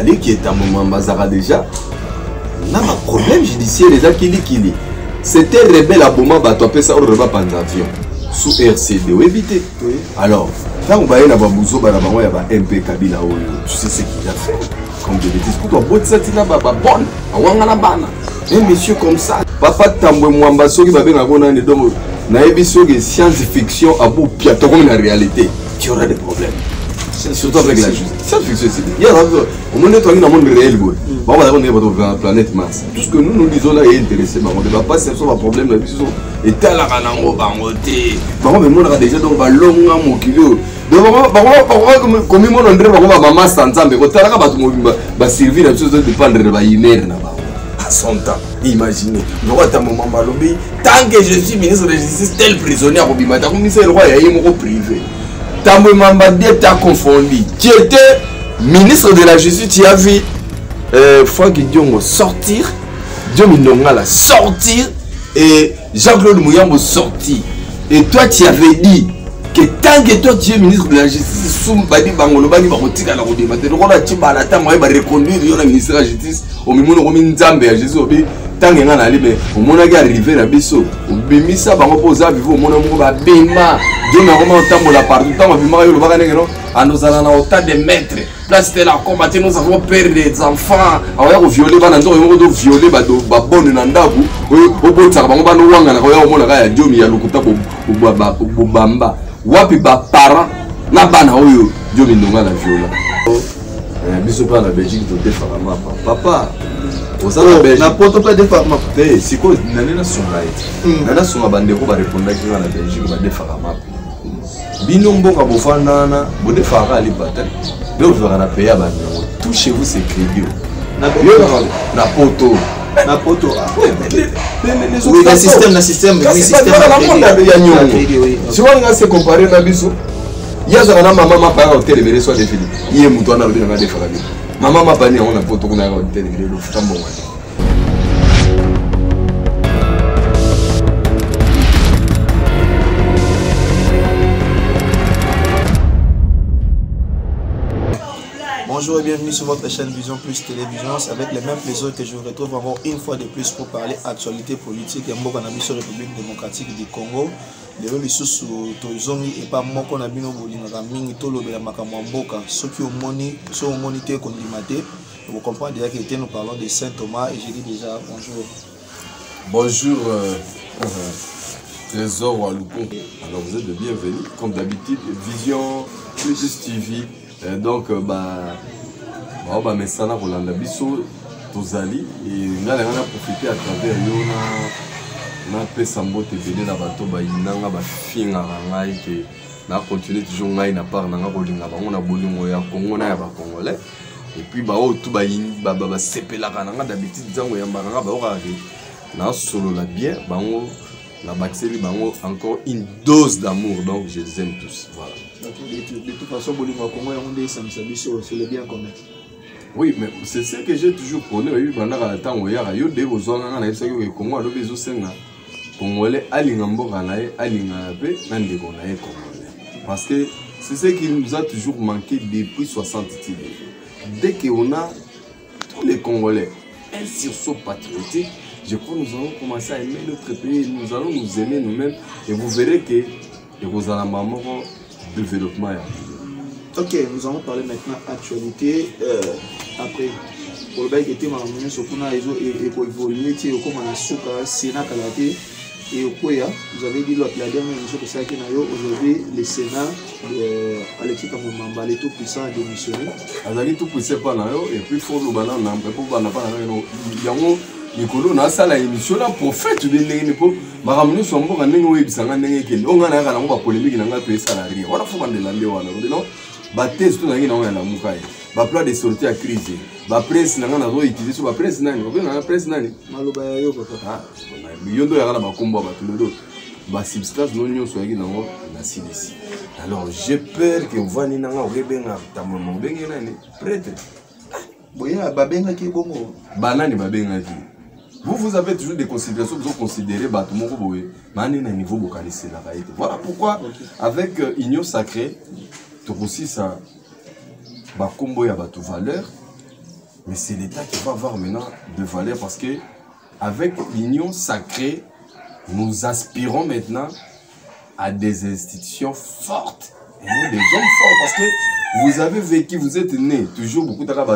fallait qu'il y ait un moment Mazara déjà. On a un problème judiciaire, les Akili. C'était rebelle à Boma, tu appelles ça, on ne va pas en avion. Sous RCD, ou éviter. Oui. Alors, quand on va aller à Babouzo, il y a un MP Kabila, tu sais ce qu'il a fait. Comme je le dis, pour toi, ça, tu n'as pas bonne. Un monsieur comme ça, papa Tamboué Mwambaso qui va bien avoir un homme, naïbiso science-fiction à bout, puis à la réalité, tu auras des problèmes. Surtout avec la justice. Science-fiction, c'est il y a au monde dans le monde réel. On va aller dans la planète Mars. Tout ce que nous disons là est intéressant. On ne va pas se faire un problème là. Et tel la ranango bangoté. Par mais moi déjà donc balonga mon kilo. Donc comme moi André va maman sanza mais quand tu vas servir la chose de dépendre de la inère là. À son temps, imaginez. Tant que je suis ministre de la Justice, tel prisonnier à Robimata, comme ministre du roi, il y a un privé. Tamboé Mambadé t'a confondu. Tu étais ministre de la Justice, tu as vu Franck Diongo sortir, Diomi Nongala sortir et Jean-Claude Mouyambo sortir. Et toi, tu avais dit que tant que toi tu es ministre de la Justice, Soumbadi Bangolo Bani Barotika la Rodima, tu vas reconduire le ministre de la Justice au Mimono Romin Zambé à Jésus. Tant que nga nali mais au mona ga arrivé na biso obimisa bango poza vivo mona moko ba bima Dieu na vraiment tambola partout tant bima yo lo baka ngeno anozana na autant de maîtres place de la combattre nous avons peur des enfants aya ko violer bana ndo yo ko violer ba do ba bonne na ndaku o botsa bango bana wanga na ko ya mona ga ya Dieu mi ya lokuta bo bamba wapi ba parents na bana oyo Dieu mi ndonga la viola biso pa na Belgique to defara papa n'importe quoi des femmes. C'est quoi? Nana songa. Nana songa bandeko ba répondre qui na Belgique ba defara map. Binombo ka bofana na bo defara ali bata. Mais vous aurez na payer ba numéro. Touchez-vous ces crédits. Na poto. Na poto. Oui, le système, oui, système. Si on va se comparer na biso, il y a na maman ma pa hôtel mais soit défini. Il est mouton na bien na defara. Maman m'a pas dit on a pas tout qu'on a hôtel mais le flambeau. Bonjour et bienvenue sur votre chaîne Vision Plus Télévision. C'est avec les mêmes plaisirs que je vous retrouve encore une fois de plus pour parler actualité politique et Mboka Nabi sur République démocratique du Congo. Les ressources sur Tozongi et pas Moko Nabino Bolinga Mingi Tolo de la Makamwa Mboka. Ceux qui ont monité condimate, vous comprenez déjà que nous parlons de Saint Thomas et j'ai dit déjà bonjour. Bonjour Trésor Walouko. Alors vous êtes de bienvenue comme d'habitude Vision Plus TV. Donc mais ça na Rolanda biso tozali et nga na profiter à travers yo na pesa mbote vele na bato ba inanga ba finga ngai que na continuer toujours ngai na part na nga kolinga bango na bolingo ya Congo na ya ba Congolais et puis ba o tout ba sepela kana nga d'habitude zango ya mbanga ba ora na solo la bien bango la bactérie bango encore une dose d'amour donc je les aime tous voilà. De toute façon, c'est le bien commun. Oui, mais c'est ce que j'ai toujours connu. Pendant le temps où il y a eu des besoins, il Congo a besoin Congolais, parce que c'est ce qui nous a toujours manqué depuis 60 ans. Dès qu'on a tous les Congolais un sursaut patriotique, je crois que nous allons commencer à aimer notre pays, nous allons nous aimer nous-mêmes et vous verrez que vous allez développement. Ok, nous allons parler maintenant actualité. Après, pour le bail qui était ma maman, sur qu'on a évolué, comme on a souka, Sénat Kalaté et au Koya. Vous avez dit la dernière émission que c'est aujourd'hui le Sénat Alexis Kamomamba, les tout puissants a démissionné. Alexis tout puissant pas là et puis il faut le balan n'a pas n'a pas yango Nikolo na sala émission là prophète de l'époque maramunu sombo ka ndenge webisanga ndenge kende onga na kana ngo ba polémique na nga to salarié wala fo bandela nde wana non ba test to na ngi na nga na mukai ba plan de sortie à crise ba presse na nga na zo utiliser so ba presse nani ko na presse nani maloba ya yo papa ah yondo ya kana ba kombo ba tulodo ba substance non nyo so yaki na ngo na silisi alors j'ai peur que vani na nga orebenga tambo mo bengi nani prêtre boya babenga ki bongo banani babenga ki. Vous avez toujours des considérations, vous considérez Batumoko à niveau bokanissé la réalité. Voilà pourquoi, avec Union Sacrée, tout aussi ça, Bakombo ya Batu valeur, Mais c'est l'État qui va avoir maintenant de valeur parce que avec l'union sacrée, nous aspirons maintenant à des institutions fortes et non des hommes forts parce que vous avez vécu, vous êtes né toujours beaucoup de gens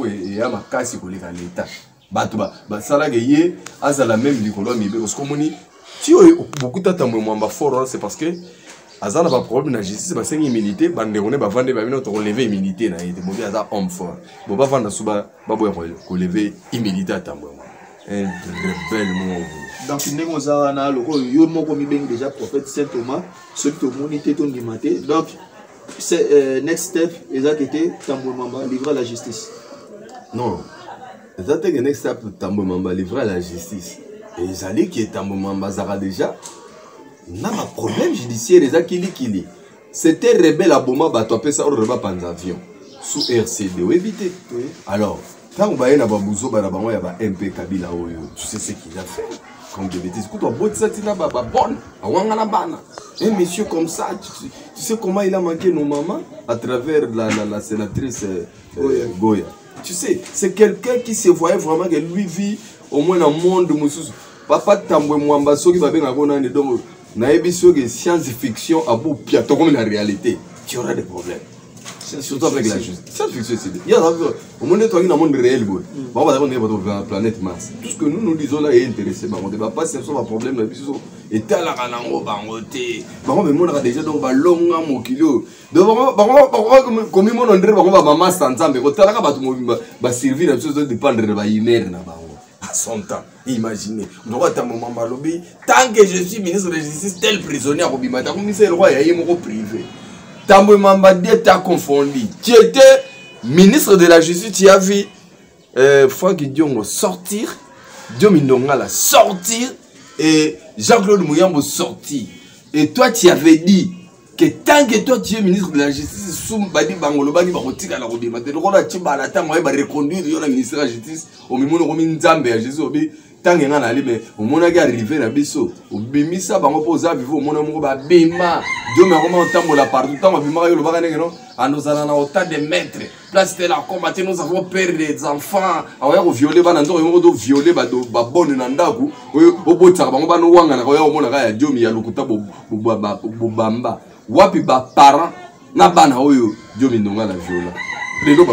et à ma casse pour l'État. Ça là gagné à la même Nicolas Mibé parce que si beaucoup de temps fort c'est parce que Azana va problème na justice ba sengi milité bande on ba vendre ba bino to lever immunité na été mobi aza homme fort bo ba vendre suba ba boy ko lever immunité atambo un rebelle mon donc ndenge za na loko yo moko mi bengi déjà prophète Saint Thomas ce que monité ton dimaté donc c'est next step exact était tambo mamba livrer à la justice non exact que next step tambo mamba livrer à la justice et ils allaient qui est tambo mamba zara déjà n'a pas problème judiciaire les akili c'était rebelle à Boma bato appelé ça au rebat panzavion sous RCD ou éviter alors quand on va y avoir Bouzo Barabango y a MP Kabila Oyo tu sais ce qu'il a fait comme des bêtises écoute on boit ça tina baba bonne à Wangana Bana un monsieur comme ça tu sais comment il a manqué nos mamans à travers la sénatrice Goya tu sais c'est quelqu'un qui se voyait vraiment que lui vit au moins dans le monde Moussous papa Tambwe Mwamba soki babe ngakona ne donc naïbisio que science-fiction à bout piato comme la réalité, tu auras des problèmes. Surtout avec la justice. Science-fiction, c'est il y a au monde dans le monde réel, on va dans la planète Mars. Tout ce que nous disons là est intéressé. On ne va pas c'est un problème. Et tel la ranango bangoté. Par mais on a déjà donc ballon à mon kilo. Donc comme mon André, on va maman s'entendre. Mais quand tu as va servir la chose de dépendre de la imère na bango. À son temps, imaginez. Tant que je suis ministre de la Justice, tel prisonnier à Robimata, comme c'est le roi, il y a un privé. Tambo Mambadé t'a confondu. Tu étais ministre de la Justice, tu as vu Franck Diongo sortir, Diomindongala sortir, et Jean-Claude Mouyambo sortir. Et toi, tu avais dit que tant que toi tu es ministre de la Justice, Soumbadi Bangolo Bagi Barotika la Robimata, le roi Tiba la Tama va reconduire le ministre de la Justice au Mimono Romin Zambe à Jésus. Tant que ngana mais au monaga arrivé na biso au bimisa bango poza vivo au mona mo ba bima Dieu me comment tambo la partout tant bima yo le bagane non à nous allons autant de maîtres place de la combattre nous avons peur des enfants aya ko violer bana ndo yo do violer ba do ba bonne na ndaku o botsa bango ba no wanga na ko ya o mona ga ya Dieu mi ya lokuta bamba wapi ba parents na bana oyo Dieu mi ndonga la viola les gens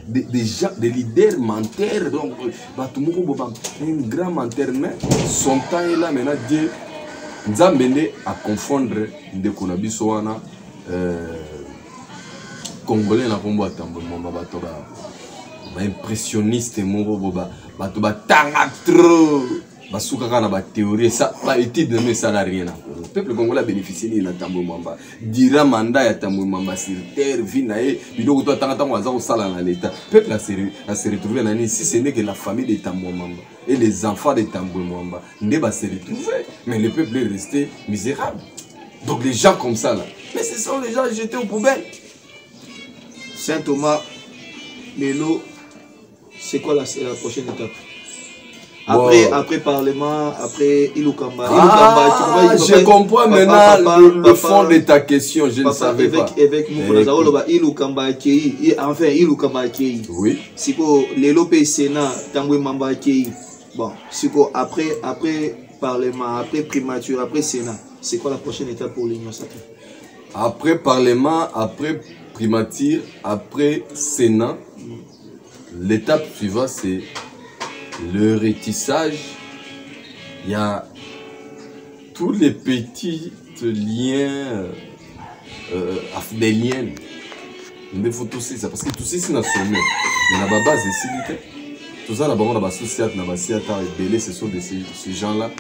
des gens, des leaders menteurs, donc un grand menteur, mais son temps est là maintenant. Dieu nous a mené à confondre des Konabisoana Congolais na kombo atambo bato ba impressionniste moro bato ba tanga trop basuka kana ba théorie ça ba étude mais ça n'a rien à voir. Le peuple congolais a bénéficié de Tambo Mwamba dira mandat ya Tambo Mwamba sur terre vinae bidoko to tanga tango aza ko sala na l'état peuple a se retrouver na ni si ce n'est que la famille de Tambo Mwamba et les enfants de Tambo Mwamba ne va se retrouver mais le peuple est resté misérable. Donc les gens comme ça là mais ce sont les gens jetés aux poubelles. Saint Thomas Lelo, c'est quoi la prochaine étape? Après Parlement, après Ilukamba. Je comprends maintenant le fond de ta question, je ne savais pas. Avec Moukonazaolo, Ilukamba Kei, enfin Ilukamba Kei. Oui. Si les Lopé Sénat, Tamboué Mamba Kei. Bon, si après Parlement, après primature, après Sénat, c'est quoi la prochaine étape pour l'Union sacrée? Après Parlement, après primature, après Sénat, l'étape suivante c'est le rétissage. Il y a tous les petits liens afdéliens. Il faut tous ça parce que tout ça c'est dans son nom. Mais la base c'est tout ça là-bas on a la société, la société et ce sont ces gens-là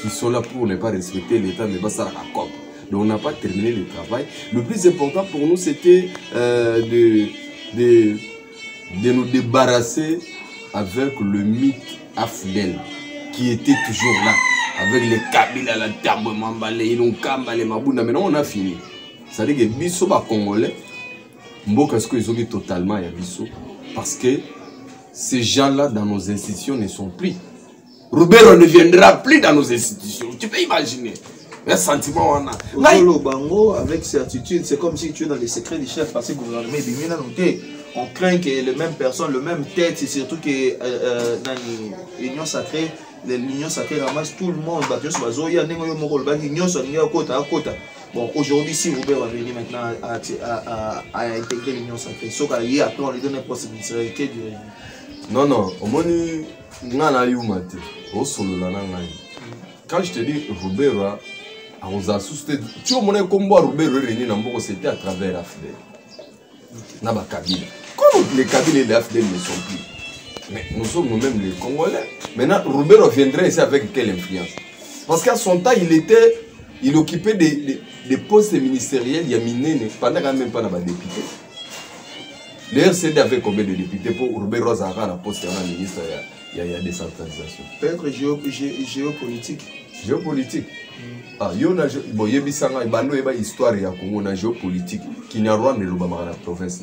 qui sont là pour ne pas respecter l'État, mais pas ça la COP. Donc on n'a pas terminé le travail. Le plus important pour nous c'était de nous débarrasser avec le mythe Afdel qui était toujours là, avec les Kabila, la Tambo Mamba, les Ilunkamba, les Mabunda. Maintenant on a fini. C'est-à-dire que Bisso va Congolais, Mboka ce qu'ils ont dit totalement à Bisso, parce que ces gens-là dans nos institutions ne sont plus. Roubero ne viendra plus dans nos institutions. Tu peux imaginer. Un sentiment on a. Bango, avec certitude, c'est comme si tu es dans les secrets du chef parce que le gouvernement est noté. on craint que les mêmes personnes, le même tête, c'est surtout que dans l'union sacrée, l'union sacrée ramasse tout le monde. Bon, aujourd'hui, si Robert va venir maintenant à intégrer l'union sacrée, ce qu'on a dit, après on lui donne la possibilité de... Non, non, au moins, quand je te dis Robert, on a souscrit. Tu vois, Robert, c'était à travers l'AFDEL. Comme les Kabyles et l'AFDEL ne sont plus. Mais nous sommes nous-mêmes les Congolais. Maintenant, Robert viendrait ici avec quelle influence? Parce qu'à son temps, il occupait des postes ministériels, il y a miné, pendant même pas dans député. D'ailleurs, c'est avait combien de députés pour Robert Rozara, la poste de ministre, il y a décentralisation. Peut-être géopolitique. Géopolitique. Ah, il y a une histoire de Congo, na géopolitique, qui n'a rien de la province.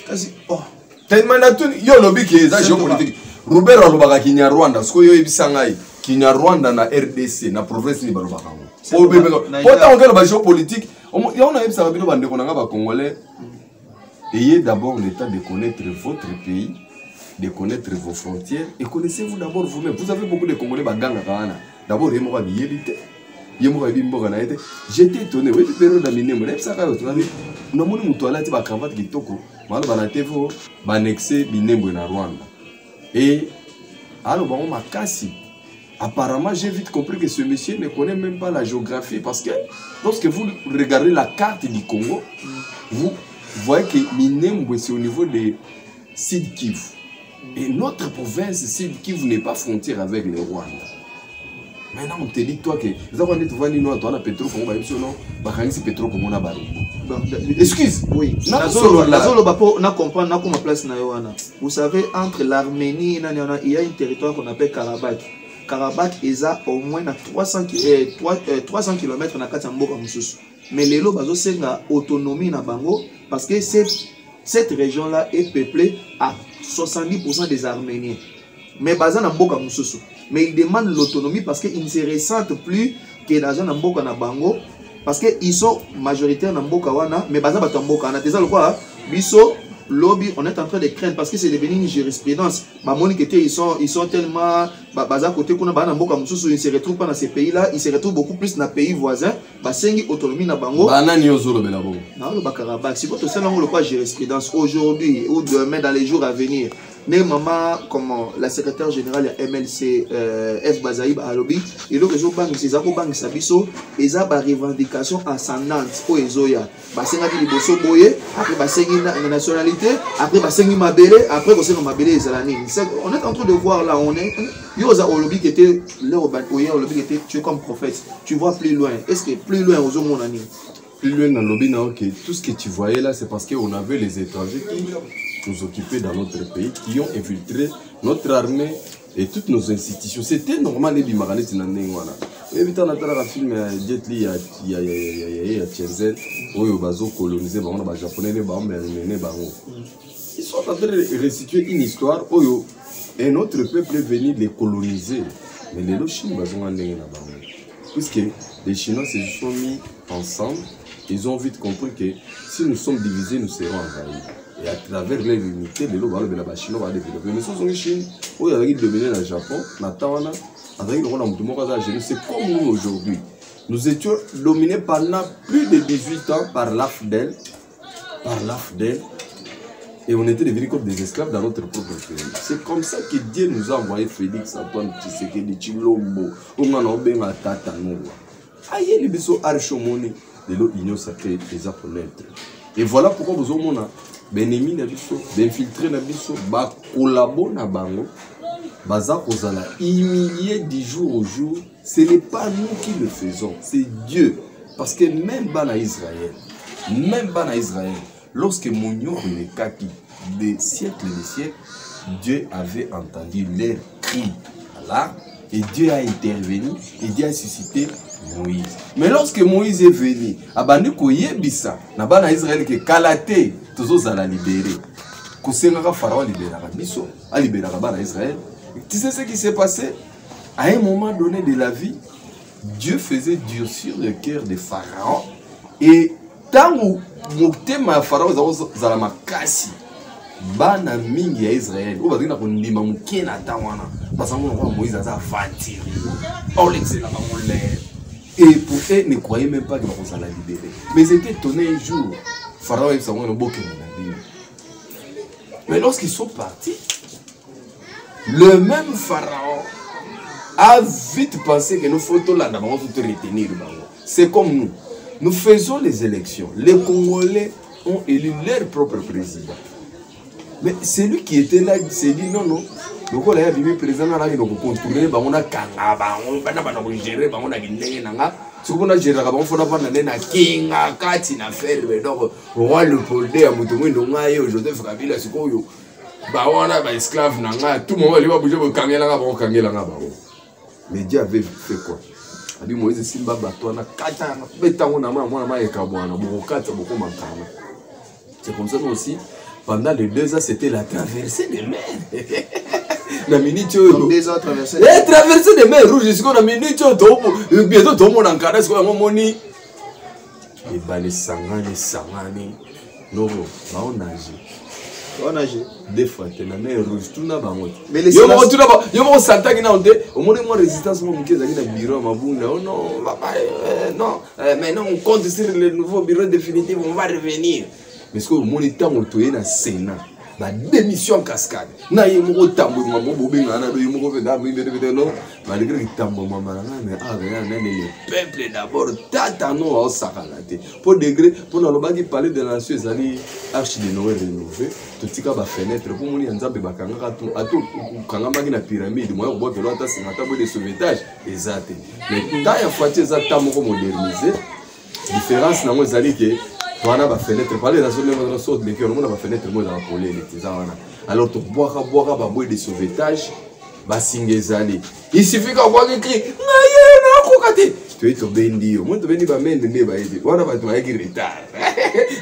Quasi. Oh. Tellement il y a lobby qui est géopolitique. Robert Alobaka qui n'a Rwanda, ce qu'il y a qui n'a Rwanda na RDC, na province ni Balobaka. Pourtant, on a géopolitique. Il y a un ça va Congolais. Ayez d'abord l'état de connaître votre pays, de connaître vos frontières et connaissez-vous d'abord vous-même. Vous avez beaucoup de Congolais baganga kana. D'abord, il y a des yébité. J'étais étonné. Oui, période d'aminé, moi, ça va être. Nous avons une toilette qui va cravate qui toko. Mal banaté vous, banexé binembo na Rwanda. Et alors, bon, ma casse. Apparemment, j'ai vite compris que ce monsieur ne connaît même pas la géographie parce que lorsque vous regardez la carte du Congo, vous voyez que Minembwe c'est au niveau de Sud Kivu. Et notre province Sud Kivu n'est pas frontière avec le Rwanda. Maintenant, on te dit toi que vous avez dit toi na pétrole Congo non, bakanisi pétrole Congo na baru. Excuse. Oui. Na comprendre na comment place na yoana. Vous savez entre l'Arménie et il y a un territoire qu'on appelle Karabakh. Karabakh est à au moins 300 km na kati mboka mususu. Mais les lots bazo senga autonomie na bango parce que cette région là est peuplée à 70% des Arméniens. Mais baza na mboka mususu. Mais ils demandent l'autonomie parce qu'ils ne se ressentent plus que dans un mboka na bango parce qu'ils sont majoritaires na mboka wana mais baza bata mboka na teza quoi biso lobby on est en train de craindre parce que c'est devenu une jurisprudence ba monique ils sont tellement baza côté kuna ba na mboka mususu ils se retrouvent pas dans ces pays là ils se retrouvent beaucoup plus dans pays voisins ba sengi autonomie na bango bana ni ozolo bela bongo na le Karabakh si votre seul le quoi jurisprudence aujourd'hui ou demain dans les jours à venir. Né maman comme la secrétaire générale de MLC F Bazaïb à Alobi et le réseau banque c'est ça banque sabiso et ça ba revendication ascendante pour ezoya ba senga di liboso boye après ba sengi na nationalité après ba sengi mabele après ko senga mabele ezalani on est en train de voir là on est yoza Olobi qui était là au Olobi qui était tu es comme prophète tu vois plus loin est-ce que plus loin aux hommes monani plus loin dans lobby na OK tout ce que tu voyais là c'est parce que on avait les étrangers qui nous occuper dans notre pays, qui ont infiltré notre armée et toutes nos institutions. C'était normal les bimaranites dans Nengwana. Et puis on a un film Jet Li il y a Tchézen où ils ont colonisé les Japonais ils sont en train de restituer une histoire où un autre peuple est venu les coloniser. Mais les Chinois puisque les Chinois se sont mis ensemble, ils ont vite compris que si nous sommes divisés, nous serons envahis. Et à travers les unités, les lois de la Chine va développer. Mais ce sont les Chines, où il y a dominé le Japon, c'est comme nous aujourd'hui. Nous étions dominés pendant plus de 18 ans par l'AFDEL. Et on était devenus comme des esclaves dans notre propre pays. C'est comme ça que Dieu nous a envoyé Félix Antoine Tshisekedi Tshilombo, Oumanobenga Tata Noua. Aïe, les bisous Archomoni, de l'Union sacrée des apôtres. Et voilà pourquoi vous avez benemi na biso d'infiltrer na biso ba collabo na bango baza kozala humilié du jour au jour. Ce n'est pas nous qui le faisons, c'est Dieu. Parce que même bana Israël lorsque Mounio Benekaki des siècles et des siècles, Dieu avait entendu leurs cris là et Dieu a intervenu et Dieu a suscité Moïse. Mais lorsque Moïse est venu, abandi koyebisa na bana Israël que Kalaté tous à la libérer. Kosenga Pharaon libérera biso, a libérera bana Israël. Tu sais ce qui s'est passé? À un moment donné de la vie, Dieu faisait durcir le cœur de Pharaon et tant où motema Pharaon zala makasi. bana mingi ya Israël o bazina ko ndima mukena tawana basango ko Moïse a aventure on l'excellent et pour eux ne croyaient même pas que va la libérer mais ils étaient étonnés un jour Pharaon et Samuel boké na Bible mais lorsqu'ils sont partis le même Pharaon a vite pensé que nous faut tout là d'abord tout retenir c'est comme nous faisons les élections les Congolais ont élu leur propre président. Mais celui qui était là s'est dit non, non. Donc on a vu le président là, il a contrôlé, on a kanga, on a géré, on a gagné, ce qu'on a géré, on faut avoir na kinga, kati na faire, donc roi le polder à Moutoumou, donc Joseph Kabila, ce qu'on yo, bah on a esclave nanga, tout le monde il va bouger pour kanga là, bon kanga là, mais Dieu avait fait quoi? A dit Moïse Simba bateau na kata, betango na ma ekabwana, bon kata beaucoup mankana. C'est comme ça aussi. Pendant les 2 ans, c'était la traversée des mers. La minute. Comme 2 ans traversée. Traversée des mers rouges, c'est qu'on a minute. Bientôt, tout le monde en caresse, quoi, mon moni. Et bah, les sangani. Non, on nage. On nage. Des fois, t'es la mer rouge, tout n'a pas monté. Mais les gens. Yo, mon santa qui n'a pas au moins, moi, résistance, mon mouké, ça bureau, ma boule. Oh non, papa, non. Maintenant, on compte sur le nouveau bureau définitif, on va revenir. Mais ce que mon état on tourné dans Sénat, la démission en cascade. Na yemo tambo mambo bobenga na do yemo ko na mbede non malgré que tambo mama mais le peuple d'abord tatano au sakalate pour degré pour na lobaki parler de la nation ezali arche de Noé rénové totika ba fenêtre pour moni nzambe bakanga to ato kanga maki na pyramide moi ko botelo ata singata bo de sauvetage ezate mais ta ya fati ezata moko moderniser différence na mo ezali que on a ma fenêtre, parler dans une sorte de cœur, on a ma fenêtre, moi dans la polée, les alors tu bois à boire de sauvetage, bah singezali. Il suffit qu'on voit écrit, naïe, tu es tombé ndio, moi tombé ndio, mais ne va aider. On a pas toi qui retard.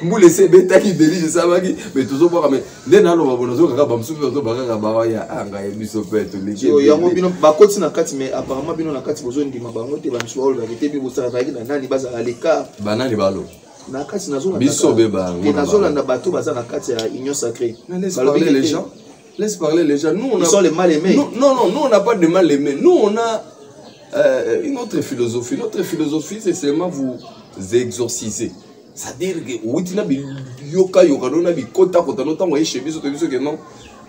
Vous laissez bêta qui dirige ça, mais toujours pas mais dès na lo babonozo kaka bamsupe to bakaka bawaya anga ebiso peto les. Yo yango bino bakoti na kati mais apparemment bino na kati bozo ndima bango te bamsuwa olo bakete bi bosala ba na nani baza aleka. Banani balo. Na kati nazona bisobeba nazona na bateau baza na kati ya union sacrée. Laisse parler les gens. Laisse parler les gens. Nous on a ils sont les mal aimés. Non, nous on n'a pas de mal aimés. Nous on a une autre philosophie. Notre philosophie c'est seulement vous exorciser. C'est-à-dire que ouitina bi yoka na bi kota notamment chez biso to biso que non.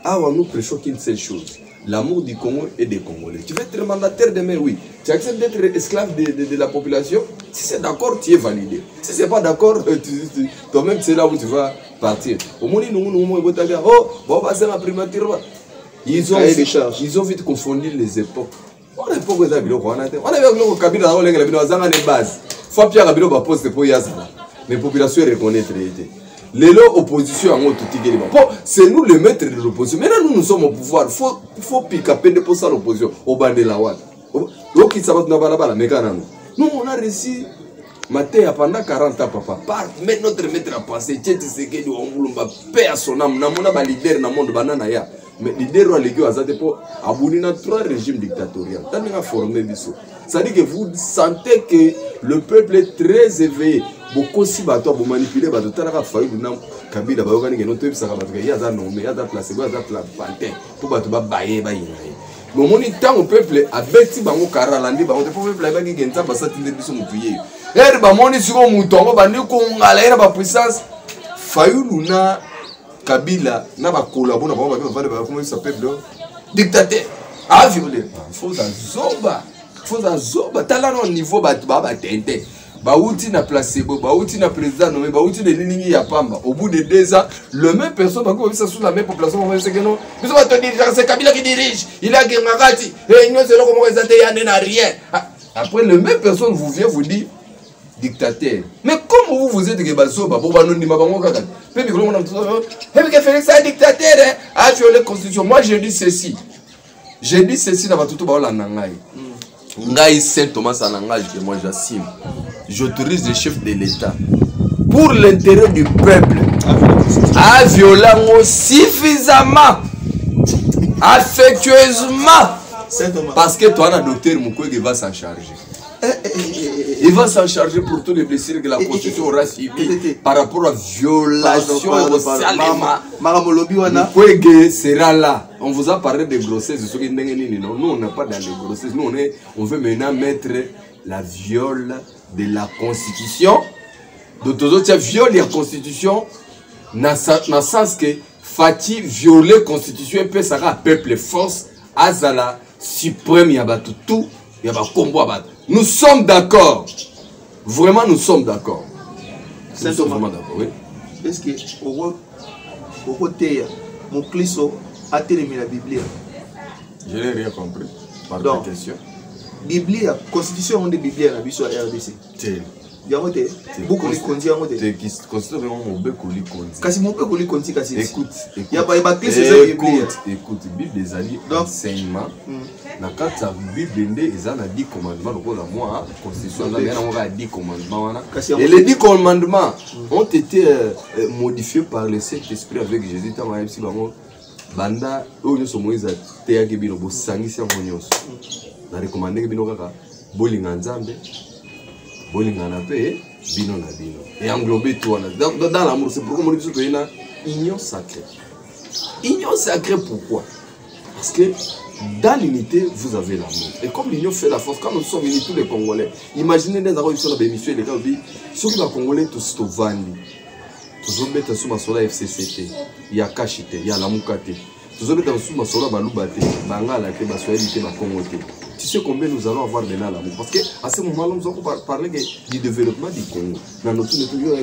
Ah nous prêchons qu'une seule chose. L'amour du Congo et des Congolais. Tu veux être mandataire demain, oui. Tu acceptes d'être esclave de la population. Si c'est d'accord, tu es validé. Si c'est pas d'accord, toi-même c'est là où tu vas partir. Au moins, ils ont vite confondu les époques. On a époque où on a vu le Kabila, on a vu les bases. Faut bien Kabila va poster pour Yazana. Mais la population reconnaître. Les oppositions en c'est nous les maîtres de l'opposition. Maintenant nous sommes au pouvoir. Il faut piquer pour ça l'opposition. Au bas de la ouate. Nous on a réussi matin pendant 40 ans papa. Mais notre maître a pensé que on va paix à son âme. Nous avons leader dans le monde banana ya. Mais leader a légué à ça pour aboulir dans 3 régimes dictatoriaux. Tant qu'on a formé biso. Ça dit que vous sentez que le peuple est très éveillé. Beaucoup si bateau pour manipuler bateau t'as la faille du nom Kabila bayoka ni que notre ça va parce que y a ça nommé y a ça placé y a ça planté pour bateau ba bailler bailler. Mais mon temps au peuple a bêti bango karalandi bango te peuple ba qui genta ba ça tinde biso mutuye. Er ba moni sur mutongo ba ni ko ngala ba puissance faille luna Kabila na ba collabo na ba ba comment ça peuple dictateur a violé. Faut ça zoba tala no niveau ba tente. Baouti na placebo, baouti na président nommé, baouti de l'ennemi ya pamba. Au bout de 2 ans, le même personne va comme ça sous la même population, on va dire que non. Mais on va te dire c'est Kabila qui dirige. Il a Gengagati. Et nous c'est là comment ça te n'a rien. Après le même personne vous vient vous dire dictateur. Mais comment vous êtes que baso ba pour non di mabango kaka. Puis que on a et que Félix est dictateur a violé la constitution. Moi je dis ceci. Je dis ceci na batutu ba la nangai. Ngai Saint Thomas Anangaj que moi j'assume. J'autorise le chef de l'État pour l'intérêt du peuple à violer suffisamment, affectueusement, parce que toi, le docteur Mukwege va s'en charger. Il va s'en charger pour tous les blessures que la Constitution aura subies par rapport à violation au Salema. Kwege sera là. On vous a parlé de grossesse. Nous, on n'est pas dans les grossesses. Nous, on veut maintenant mettre la viole de la Constitution. Donc, tu as violé la Constitution. Dans le sens que Fati violer la Constitution, et ça sera peuple force. Azala suprême, yaba tout, yaba combo abat. Nous sommes d'accord. Vraiment, nous sommes d'accord. Nous sommes vraiment d'accord, oui. Est-ce que au côté mon clisso a télé la Bible? Je n'ai rien compris par ta question. Bible, constitution de Bible à la Bible RDC. Écoute, Bible des alliés enseignement. Na kata Bible ils ont 10 commandements donc moi constitution a 10 commandements et les 10 commandements ont été modifiés par le Saint-Esprit avec Jésus tant même si banda oyo so Moïse teyaki bino bo sangisi yango nyonso na recommander bino kaka bolinga nzambe bolinga pe bino na bino et englober tout dans l'amour. C'est pourquoi Moïse to ina union sacrée. Union sacrée pourquoi? Parce que dans l'unité, vous avez l'amour. Et comme l'union fait la force, quand nous sommes unis tous les Congolais, imaginez des gens qui sont dans l'émission, les gars, ceux qui sont Congolais, tous sont vendus. Tous sont mettre sous ma sola FCCT, il y a Kachite, il y a Lamukate. Tous sont mettre sous ma sola Balubate, Bangala, Basoyalité, Bakongote. Tu sais combien nous allons avoir de l'amour? Parce qu'à ce moment-là, nous allons parler du développement du Congo. Dans notre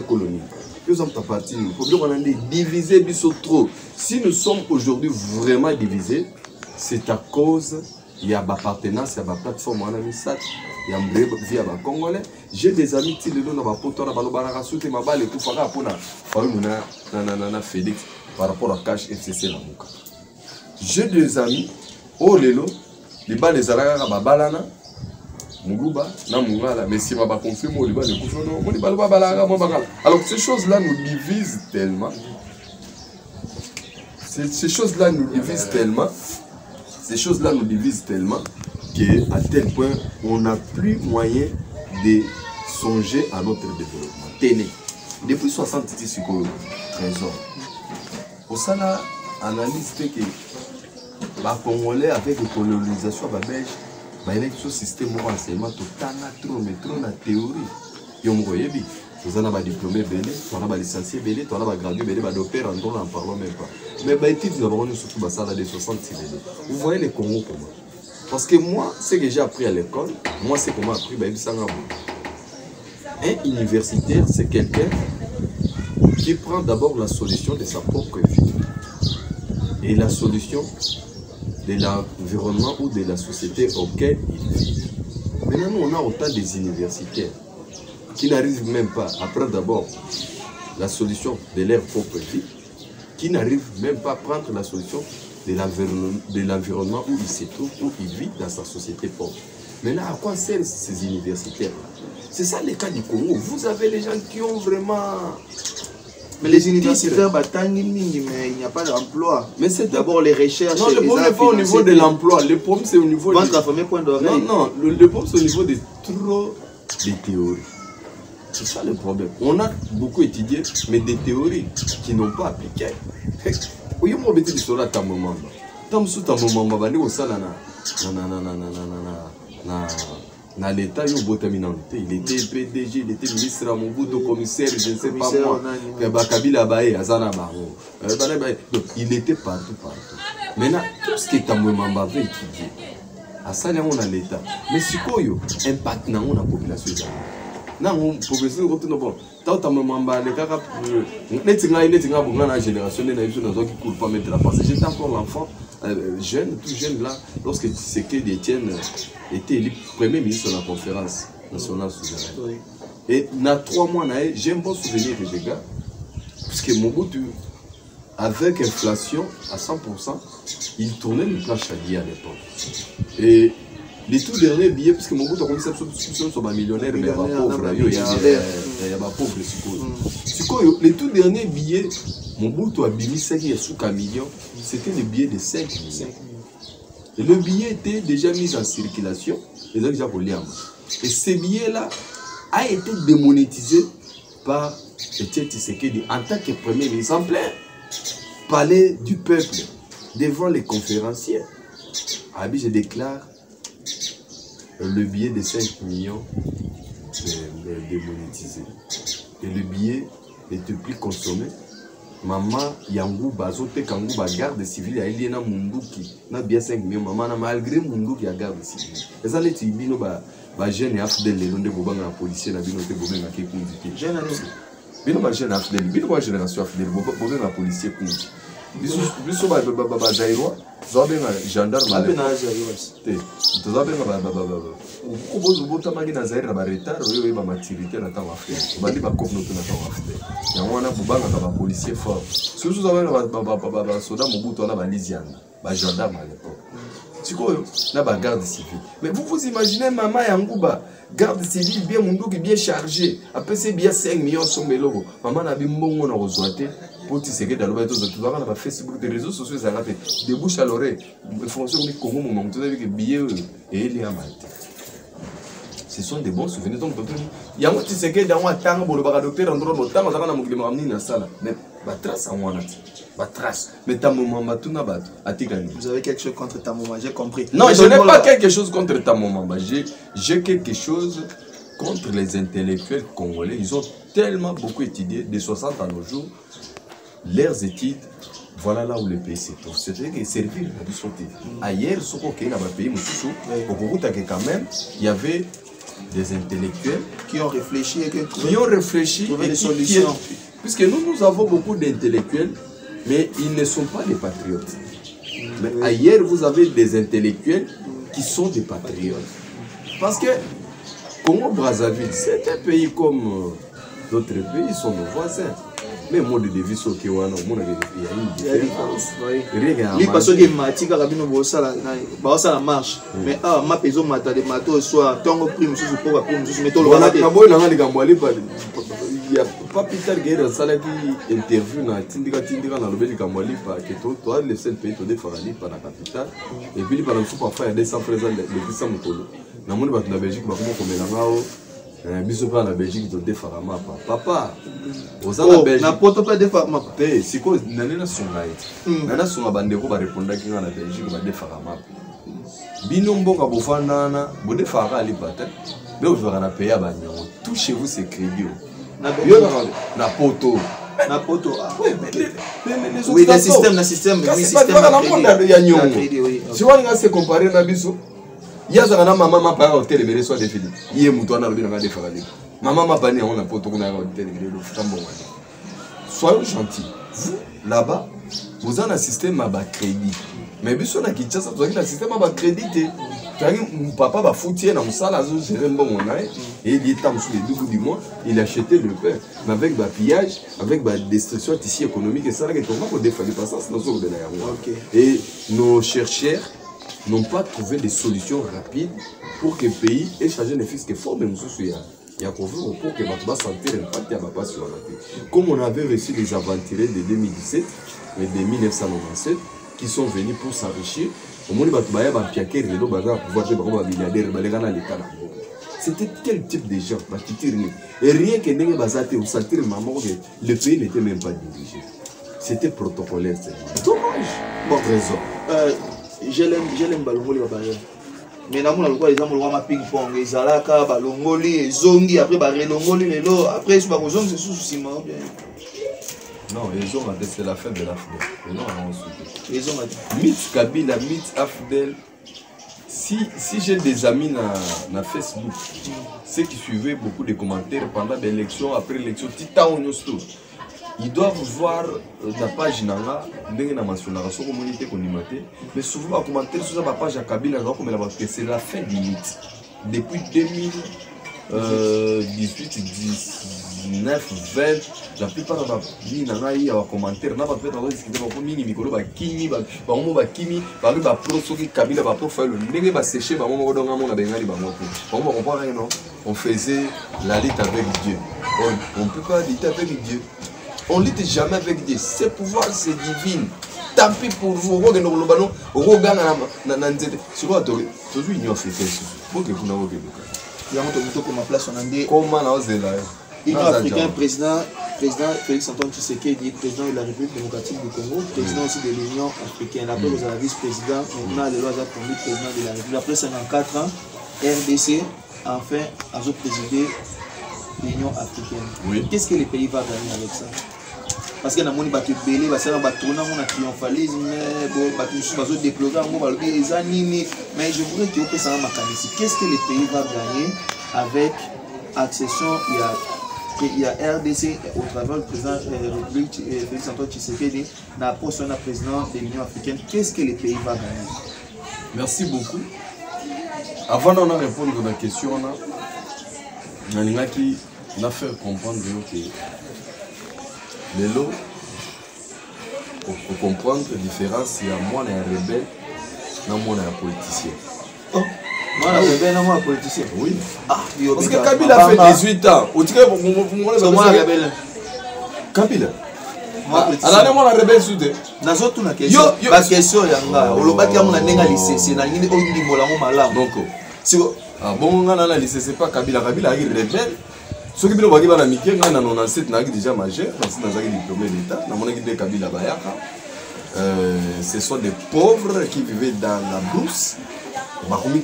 colonie. Nous sommes partis. Le problème, on a divisé trop. Si nous sommes aujourd'hui vraiment divisés, c'est à cause il y a ma partenance, il y a ma plateforme, il y a un Congolais. J'ai des amis qui sont dans Félix par rapport à Cash FCC. J'ai des amis, oh lelo, les bas les Alaga Babalana, Muguba, Namungala, mais si ma ba confirme au Liban de Koufono, mon Liban Babalaga, mon Bagala. Alors ces choses-là nous divisent tellement. Ces choses-là nous divisent tellement. Ces choses-là nous divisent tellement qu'à tel point, on n'a plus moyen de songer à notre développement. Tenez, depuis 70 secondes, trésor. Pour ça, là, analyse fait que les Congolais, avec la colonisation belge, il y a un système de renseignement trop de théorie. Et on voyait bien. Vous avez des diplômés belés, vous avez des licenciés belés, vous avez des gradués belés, des docteurs, on n'en parle même pas. Mais nous avons surtout des 66 belés. Vous voyez les Congos comment? Parce que moi, ce que j'ai appris à l'école, moi, c'est comment appris un universitaire, c'est quelqu'un qui prend d'abord la solution de sa propre vie et la solution de l'environnement ou de la société auquel il vit. Maintenant, nous, on a autant des universitaires qui n'arrivent même pas à prendre d'abord la solution de leur propre vie, qui n'arrivent même pas à prendre la solution de l'environnement où il se trouve, où il vit dans sa société pauvre. Maintenant, à quoi servent ces universitaires-là? C'est ça le cas du Congo. Vous avez les gens qui ont vraiment... Mais les universitaires, mais il n'y a pas d'emploi. Mais c'est d'abord les recherches. Non, le problème n'est pas au niveau de l'emploi. Le problème, c'est au niveau de... Non, le problème, c'est au niveau de trop de théories. C'est ça le problème. On a beaucoup étudié, mais des théories qui n'ont pas appliqué. Oui, on m'a dit que sur la table, dans l'État, il était PDG, il était ministre à Mobutu, commissaire, je ne sais pas moi. Il était partout. Maintenant, tout ce que Tamouemamba avait étudié, à ça, on a l'État. Mais si quoi, impact dans la population. Non, professeur, tant Tamouemamba, les gars, la génération qui court pas mettre la passe. J'étais encore l'enfant, jeune, tout jeune là, lorsque Tshisekedi Étienne était élu premier ministre de la conférence nationale souveraine. Oui. Et dans 3 mois, j'ai un bon souvenir de ces gars, puisque Mobutu, avec inflation à 100%, il tournait le plan Chadi à l'époque. Et les tout derniers billets, puisque Mobutu a commencé à être millionnaire, mais il y a pas pauvre, les tout derniers billets, Mobutu a bimi 5 millions, c'était le billet de 5 millions. Et le billet était déjà mis en circulation, les gens déjà pour Et ce billet-là a été démonétisé par Etienne Tshisekedi en tant que premier exemplaire. Palais du peuple, devant les conférenciers. Abi, je déclare le billet de 5 millions démonétisé. Et le billet n'était plus consommé. Maman Yangouba, Zote Kangouba, garde civile, il y a un Munduki, n'a bien 5 millions. Maman, malgré Munduki, a garde civile. Et ça, les Tibino, jeune et afdel, les noms de Boban, la policier, la binote Boban, la Kékoundiki. Jeune et bino, jeune afdel, bino, génération afdel, Boban, la policier, Koundi. Biso ba Zaïrois, Zabenga gendarme à l'époque. Zabenga ko bozo magi na Zaïre ba retard oyo ba maturité na temps africain. Ba li ba kopno na temps africain. Ya wana bubanga ba policier fort. Surtout Zabenga ba soda Mobutu na ba Liziana, ba gendarme à l'époque. Sikoyo na ba garde civile. Mais vous imaginez maman Yangouba, garde civile bien munduki bien chargé, après c'est bien 5 millions sur meloko. Maman na bimbongo na kozwate. Pour te séquer dans le tout va Facebook, des réseaux sociaux, ça rappelle des bouches à l'oreille. Les Français ont dit comment on a vu que billets et il y a mal. Ce sont des bons souvenirs. Donc, il y a un petit séqué dans un temps pour le docteur en droit, on a un mouvement amené dans la salle. Mais la trace en one, la trace. Mais ta maman, tu n'as pas vous avez quelque chose contre ta maman, j'ai compris. Non, je n'ai pas quelque chose contre ta maman. J'ai quelque chose contre les intellectuels congolais. Ils ont tellement beaucoup étudié, de 60 à nos jours. Leurs études, voilà là où le pays se trouve. C'est-à-dire que servir la vie sauter. Ailleurs, ce qu'on a dans le pays, quand même, il y avait des intellectuels qui ont réfléchi et trouvé des solutions. Puisque nous avons beaucoup d'intellectuels, mais ils ne sont pas des patriotes. Mais ailleurs, vous avez des intellectuels qui sont des patriotes. Parce que Congo-Brazzaville, c'est un pays comme d'autres pays, sont nos voisins. Mais moi de vie sur qui on a il y a une différence. Oui, parce que Mati Karabino bossa la marche. Mais ah ma peso mata de mato soit tango prime sous pour prime sous métaux. Voilà, Kabo na ngali Gambouali pas il y a pas Peter Guerre ça qui interview na tindika na lobeli Gambouali pas que toi le seul pays to de Farali par la capitale et puis par le sous parfois il y a des sans présents le puissant motolo. Na moni ba na Belgique ba comment comme ngao biso pa na Belgique to defara mapa papa ozala Belgique na poto pa defara mapa te siko nanena songa ite nana songa bandeko ba répondre ki na Belgique ba defara mapa bino mboka bofandana bo defara ali pata mais vous verrez na pays ya banyo touchez-vous ces crédits na poto oui le système ya nyongo si wanga se comparer na biso Yazana maman m'a pas hôtel mais soit défini. Yé mouton na lobina de faire maman m'a pas né on a poto qu'on a hôtel mais le flambeau. Soyons gentils. Vous là-bas, vous avez un système à crédit. Mais biso na Kinshasa, vous avez un système à crédit. Papa va foutre dans ça là gérer bon mon et il est temps sous les 2 bouts du mois, il a acheté le pain mais avec ba pillage, avec ba destruction ici économique et ça là que comment on défend pas ça dans ce de la. Et nos chercheurs n'ont pas trouvé des solutions rapides pour que le pays ait changé les fiscs forts, mais nous il y a pour que va sentir l'impact à ma sur la vie. Comme on avait reçu les aventuriers de 2017 et de 1997 qui sont venus pour s'enrichir, au moins c'était quel type de gens? Et rien que le pays n'était même pas dirigé. C'était protocolaire. Dommage. Bon raison. J'ai l'aime balongoli ba barrière. Mais na mona lokwa exemple lokwa ma ping pong ezalaka balongoli ezongi après ba relongoli lelo après so ba kozongi c'est sous ciment bien. Non, ils ont c'est la fin de l'Afdel. Non, ils ont Mitz Kabila, Mitz Afdel. Si j'ai des amis na Facebook, ceux qui suivaient beaucoup de commentaires pendant l'élection, après l'élection, Tita Onyosto. Ils doivent voir la page Nanga, mais souvent, les commentaires sur la page à Kabila, c'est la fin du mythe. Depuis 2018, 19, 20, la plupart des commentaires, on faisait la lutte avec Dieu. On ne peut pas lutter avec Dieu. On ne lutte jamais avec Dieu. Ses pouvoirs, c'est divin. Tant pis pour vous. Il y a un autre comme place on a dit. Comment on a osé là? L'Union africaine, président Félix Antoine Tshisekedi, président de la République démocratique du Congo, président aussi de l'Union africaine. Après, vous avez vice-président, maintenant, les lois ont conduit président de la République. Après 54 ans, RDC, enfin, a présidé l'Union africaine. Oui. Qu'est-ce que les pays vont gagner avec ça? Parce que dans le monde, il y a des bélés, il y a des triomphalisme, il y a des déplorer, mais je voudrais que vous puissiez savoir qu'est-ce que les pays vont gagner avec accession. Il y a RDC au travers du président de la République, Félix Antoine Tshisekedi, dans la poste de président de l'Union africaine. Qu'est-ce que les pays vont gagner? Merci beaucoup. Avant de répondre à la question, on a fait comprendre que les lots, pour comprendre la différence, il y a moi et un rebelle, non moi et un politicien. Oh. Moi, la rebelle, non moi politicien. Oui. Ah, parce que Kabila a fait 18 ans. C'est moi la rebelle. Kabila. Alors, moi la rebelle soudé. Dans autres na question. La question yanga. Olobaki amuna nenga lycée na ngini oyindi molango malamu. Donc ah bon ngana na lycée c'est pas Kabila est rebelle. Ce qui est bien, c'est que dans 97, on a déjà majeur, on a diplômé d'État, on a dit Kabila Bayaka. Ce sont des pauvres qui vivaient dans la brousse.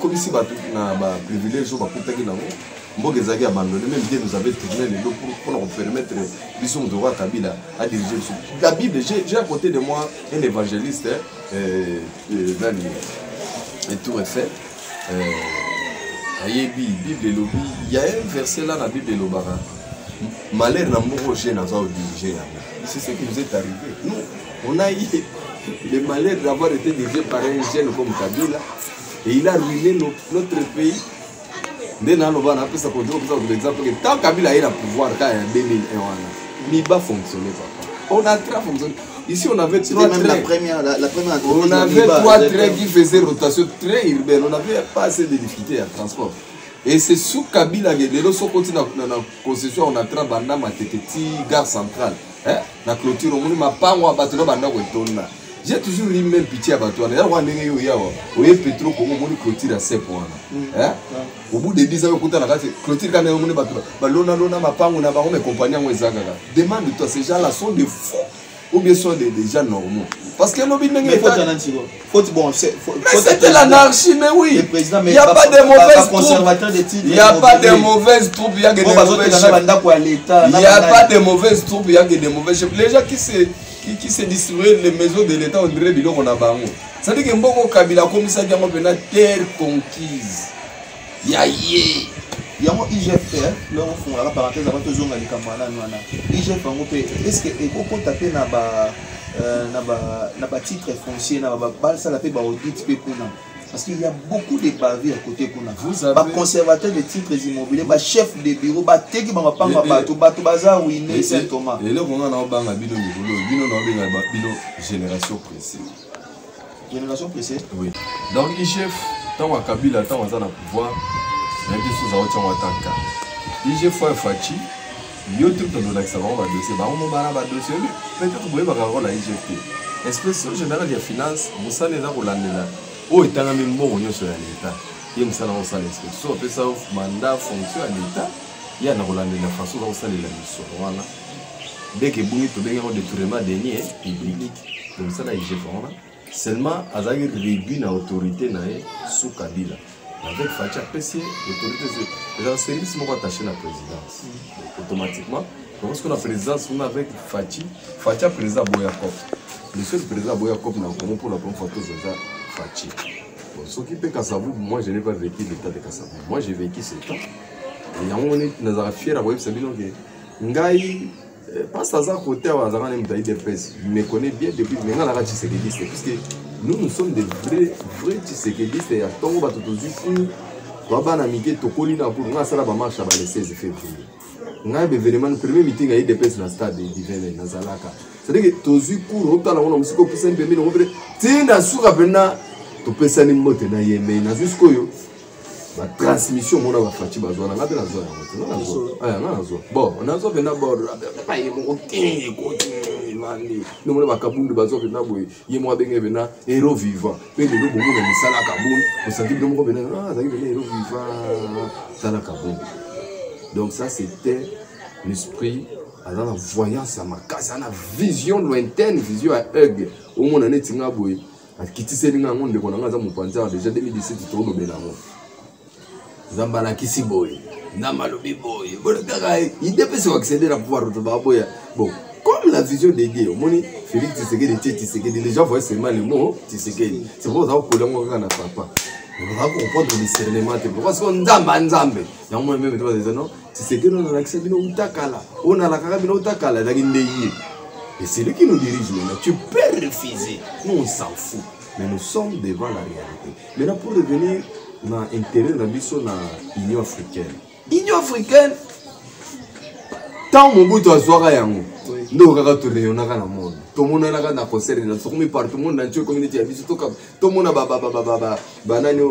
Comme ici, on a un privilège, on a abandonné, même Dieu nous avait tourné les dos pour nous permettre de roi Kabila à diriger. La Bible, j'ai à côté de moi un évangéliste, et tout est fait. Bible il y a un verset là dans la Bible de l'Obara. Malheur n'a pas gêné à diriger. C'est ce qui nous est arrivé. Nous, on a eu le malheur d'avoir été dirigé par un jeune comme Kabila et il a ruiné notre pays. Tant Kabila a eu le pouvoir quand en 2001, Miba fonctionnait pas. On a très fonctionné. Ici, on avait trois trains. On avait trois trains qui faisaient rotation très urbaine. On n'avait pas assez de difficultés à transport. Et c'est sous Kabila que les gens continuent dans la concession. On a travaillé dans la gare centrale. La clôture, on a pas moi battu dans la j'ai toujours eu même pitié à Batouan. Il y a pétro comme on clôture à 7 points. Au bout de 10 ans, on a clôture quand on est battu. Lona ma pas on a mes compagnons demande-toi, ces gens-là sont des fous. Ou bien sont des gens normaux. Parce que c'était l'anarchie, mais oui. Il n'y a pas de mauvaises troupes. Il n'y a pas de mauvaises troupes. Il y a des mauvaises chefs. Il n'y a pas de mauvaises troupes. Il y a des mauvais chefs. Les gens qui se distribuent les maisons de l'État, on dirait qu'ils ont un bango. Ça veut dire que Mboko Kabila, comme ça, il y a une terre conquise. Yaye. Il y a un IGF, là on fait la parenthèse avant que je les camarades. IGF, est-ce que vous tapez dans le titre foncier, dans le audit parce qu'il y a beaucoup de bavés à côté de nous. Conservateur de titres immobiliers, chef de bureau, qui va pas bazar Winné Saint-Thomas. Et là, on a un génération précise. Génération précise? Oui. Donc, IGF, tant à Kabila, tant à pouvoir. Il y a des choses à faire. Il y a des Fachi. Il y a des choses à faire. Peut-être que vous pouvez avoir la IGFT. Inspection générale des finances, vous savez, là, vous l'avez là. Oh, il y a un bon sur l'État. Il y a un salon sur l'inspection. Après ça, mandat, fonction à l'État. Il y a une façon dont ça la mission. Voilà. Dès que vous avez un détournement dernier, public. Donc ça, la IGF. Seulement, il y a une réduit l'autorité sous Kabila. Avec Fachi apprécié, l'autorité, c'est un service qui est attaché à la présidence. Automatiquement, lorsque la présidence, on a avec Fachi a président Boyakop. Le seul président Boyakop n'a pas pour la première fois c'est Fachi. Ce qui fait Kassavou, moi je n'ai pas vécu l'état de Kassavou. Moi j'ai vécu ce temps. Et on est fiers à voir que Ngaï, pas ça à côté à Wazarane Mtaïdepes. Je me connais bien depuis que maintenant la Tshisekedi, parce que nous sommes des vrais Tshisekidistes et à Tongo Batotozuku, Wabana Mike Tokoli na pour nga sala ba marche ba le 16 février. Nga be événement le premier meeting à IDPS na stade d'Ivene na Zalaka. C'est-à-dire que Tozuku rota na mona musiko pesa mbembe no ngobere tinda suka pena to pesa ni mote na yembe na jusqu'au yo. La transmission mona ba Fachi bazwa na ngate na zo na moto na zo. Ah na zo. Bon, on a zo pena bord pas yemo ko vivandi nous on va kabundu bazo bena boy ye moi benge bena héros vivant mais le bobo na misala kabundu on sentit que nous bena ah ça bena héros vivant ça la kabundu donc ça c'était l'esprit à la voyance à ma casa na vision lointaine vision à œil au monde en etinga boy à kiti selinga monde ko na za mupanza déjà 2017 to no bena mo zambala kisi boy na malobi boy bon kaka il dépêche accéder à pouvoir de baboya bon comme la vision des gars moni Félix Tshisekedi les gens voient seulement le mot Tshisekedi c'est pour ça que on a papa on va comprendre le discernement parce qu'on nzambe ya moi même toi des non Tshisekedi on a accès bino utakala on a la kaka bino utakala da kindeye et c'est lui qui nous dirige maintenant tu peux refuser nous on s'en fout mais nous sommes devant la réalité maintenant pour revenir na intérêt na biso na Union africaine tant mon bout azwaka yango ndo kaka to rayonnaka na monde to mona naka na concert na sokomi partout monde entier communauté ya biso to mona banani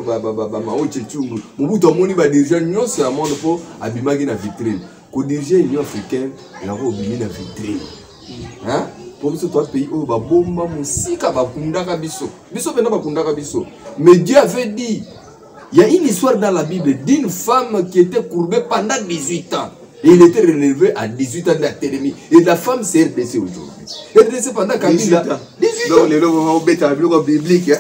maoche chungu mobutu amoni ba dirigeant nyonso ya monde po abimaki na vitrine ko diriger Union africaine la ko bimi na vitrine hein pour biso toi pays o ba bomba musika bakundaka biso pena bakundaka biso mais Dieu avait dit. Il y a une histoire dans la Bible d'une femme qui était courbée pendant 18 ans. Et il était relevé à 18 ans d'académie. Et la femme s'est RDC aujourd'hui. RDC pendant 18 ans. 18 ans. Biblique.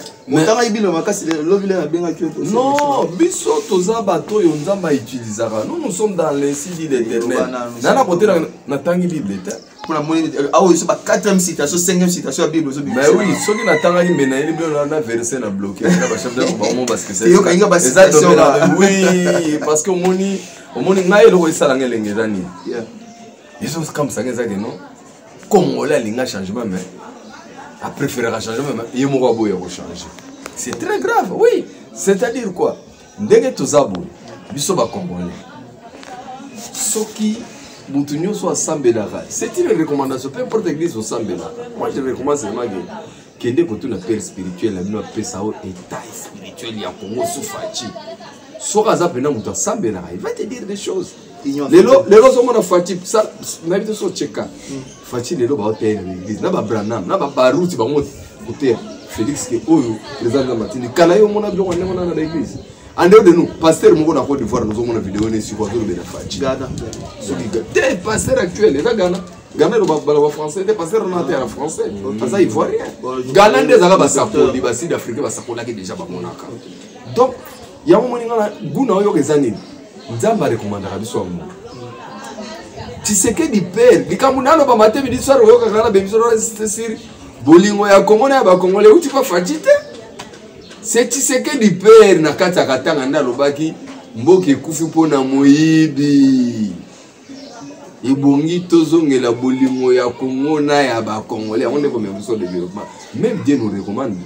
Non, biso toza bato yo nzamba utilisera. Nous sommes dans l'incendie de l'Éternel. Nana côté na tangi Bible. Pour la monnaie, ah oui, c'est pas 4e citation, 5e citation à Bible. Mais oui, ceux qui n'attendent pas, mais on a verset à bloquer. Parce que c'est oui, parce que au monde n'a eu le salaire l'engagement. Ils sont comme ça, non? Comme on a l'ingé changement, mais à préférer un changement, il mourra beau changer. C'est très grave, oui. C'est-à-dire quoi? Dès que tu as beau, biso ba congolais. Ce qui Boutonio soit Sambélara. C'est une recommandation, peu importe l'église au Sambélara. Moi je recommande seulement que dès que tu as père spirituel, la nous appelle ça état spirituel, il y a Congo sous Fachi. Soit Zapena Mouta Sambélara, il va te dire des choses. Les gens sont Fachi, ça, n'habite sur Tcheka. Fachi, les gens vont faire l'église. N'a pas Branham, n'a pas Barouti, va monter côté Félix qui est au président de la matinée. Kalayo, mon avion, on est dans l'église. En dehors de nous, pasteur Mogo n'a pas de voir, nous avons une vidéo sur quoi nous avons fait. Des pasteurs actuels, les Ghana. Ghana, le français, des pasteurs en français. Ça, ils ne voient rien. Ghana, des Arabes, les Bassi d'Afrique, qui déjà pas mon accord. Donc, il y a un moment où il y a des Nzamba recommandera biso amu. Tshisekedi père, bikamuna lo ba matin midi soir oyo kakana bebiso na siri. Bolingo ya Congo na ba Congolais uti pa fatite. C'est Tshisekedi père na kata katanga nda lobaki mboki kufi pona moyibi. Ibongi tozongela bolingo ya Congo na ya ba Congolais on est comme biso développement. Même Dieu nous recommande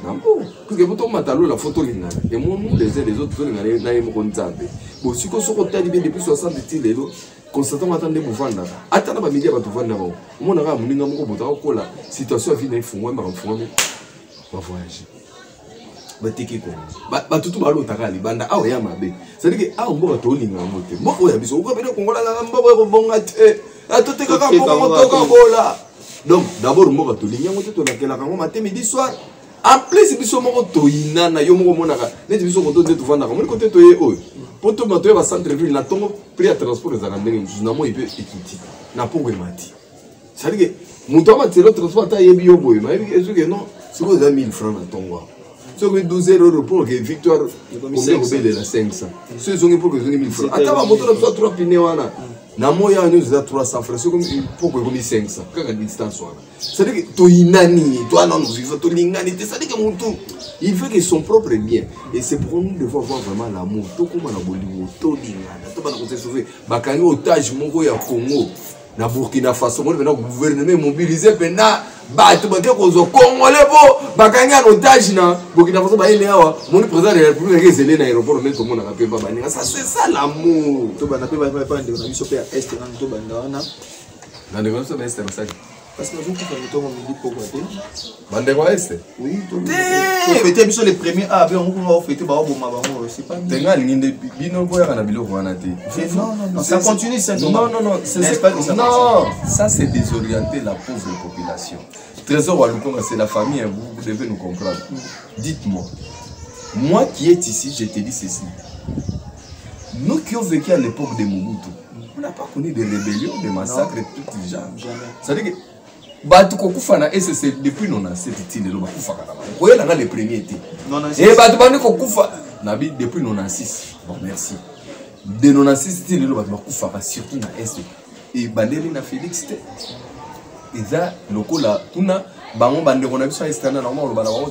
parce que vous matalo la photo lingana et moi nous les autres lingana na yemo konzabe. Bon si ko soko tali bien depuis 60 tilelo constatant attendre buvanda atana ba media ba tuvanda ba omona ka muninga moko bota ko la situation vie na ifungwa ma mfungwa ba voyage ba tiki ko ba tutu ba lo takali banda awo ya mabe c'est à dire que awo mboka to linga mote moko ya biso ko bene kongola la mboka ko bonga te atote ka ko motoka bola. Donc d'abord mboka to linga mote to la kela kango matin midi soir. En plus biso moko to inana yo moko monaka net biso ko to nzetu vanda ko côté to ye oyo poto mato ya centre ville na tongo prix à transport za ndenge na mo ipe ekiti na po mati ça dit que muto ma tiro transport ta yebi yo boy mais est-ce que non c'est quoi 1000 francs na tongo so que 12 € pour que victoire combien de la 500 c'est zongi pour que zongi 1000 francs ata ba moto na so 3 pine wana na moya nous za 300 francs c'est comme pour que comme 500 kaka distance wana c'est dire que to inani to ana nous vivre to lingani c'est dire que muto il veut que son propre bien et c'est pour nous devons avoir vraiment l'amour to comme na bolingo to lingana to bana ko se sauver bakangi otage moko ya Congo na Burkina Faso mo venir gouvernement mobiliser pena bato ba ko zo congolais bo bakangi en otage na Burkina Faso ba ile awa mon président de la République ezele na aéroport mais tout monde na pe ba baninga ça c'est ça l'amour to bana pe ba pa ndeko na biso pe est na to banda wana na ndeko so ba est ça Parce que nous avons fait un midi pour côté. Bandeko Est. Oui, tout fêter les premiers A, on va fêter c'est pas bien. Non, ça continue ça. Non, ça c'est désorienter la pauvre population. Trésor Walukonga, c'est la famille, vous devez nous comprendre. Dites-moi, moi qui est ici, je te dis ceci. Nous qui avons vécu à l'époque de Mobutu, on n'a pas connu de rébellions, de massacres et tout le genre. C'est-à-dire que Batu Kokufana, et c'est depuis 97 le Vous voyez là les premiers étaient. Et Batu Bani Kokufa, Nabi depuis 96. Bon, merci. De 96 le Batu Kokufara, surtout dans l'Est. Et Bandeli na Félix, et ça, le coup là, tuna, Bangon Bande, on a vu ça, c'est un normal, le Bangon,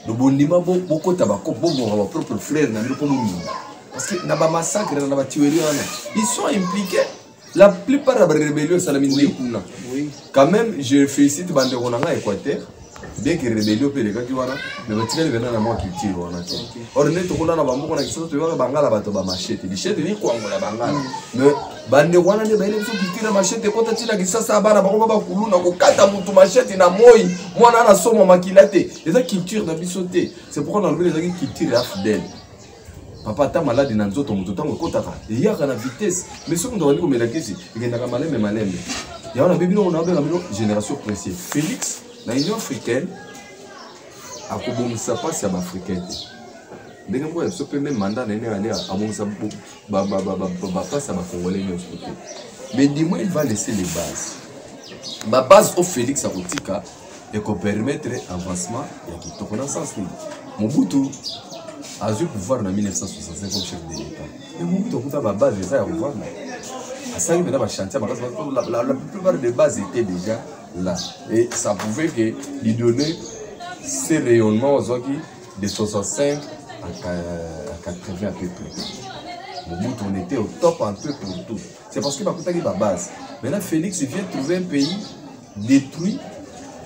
le Bondima, beaucoup de tabac, beaucoup de propres frères, n'a pas de parce que dans le massacre, dans la tuerie, ils sont impliqués. La plupart des rébellions, c'est la mine de Kuna. Quand même, je félicite Banderonanga Équateur. Bien que les rébellions, les gars qui vont là, mais les tirés viennent dans la culture. Or, nous avons un bambou qui est un bangala à machette. Les chètes, ils sont en bangala. Mais Banderonanga, ils sont qui tirent machette. Quand tu as dit ça, ça va, on va couler, on va quatre à machette, il y a moi, moi, on a somme maquillate. Les cultures dans bisoté. C'est pourquoi on a enlevé les cultures fidèles. Papa ta malade dans nzoto mutu tango kotaka il y a la vitesse mais ce qu'on doit dire comme la question il y a na malem malem il y a on a bibi on a une génération précieuse Félix na Union africaine a kobomisa passe ya africaine ndenge mbo so pe même mandat na ne a abomisa ba passe ba congolais nyos côté mais dis-moi il va laisser les bases au Félix a kotika et ko permettre avancement ya kitoko na sens ni Mobutu a eu pouvoir en 1965 comme chef de l'État. Mais Mobutu a la base déjà à pouvoir. À ça, il y a un chantier, la plupart des bases étaient déjà là. Et ça pouvait lui donner ces rayonnements aux autres de 65 à 80 à peu près. Mobutu, on était au top un peu pour tout. C'est parce qu'il m'a coûté la base. Maintenant, Félix vient trouver un pays détruit.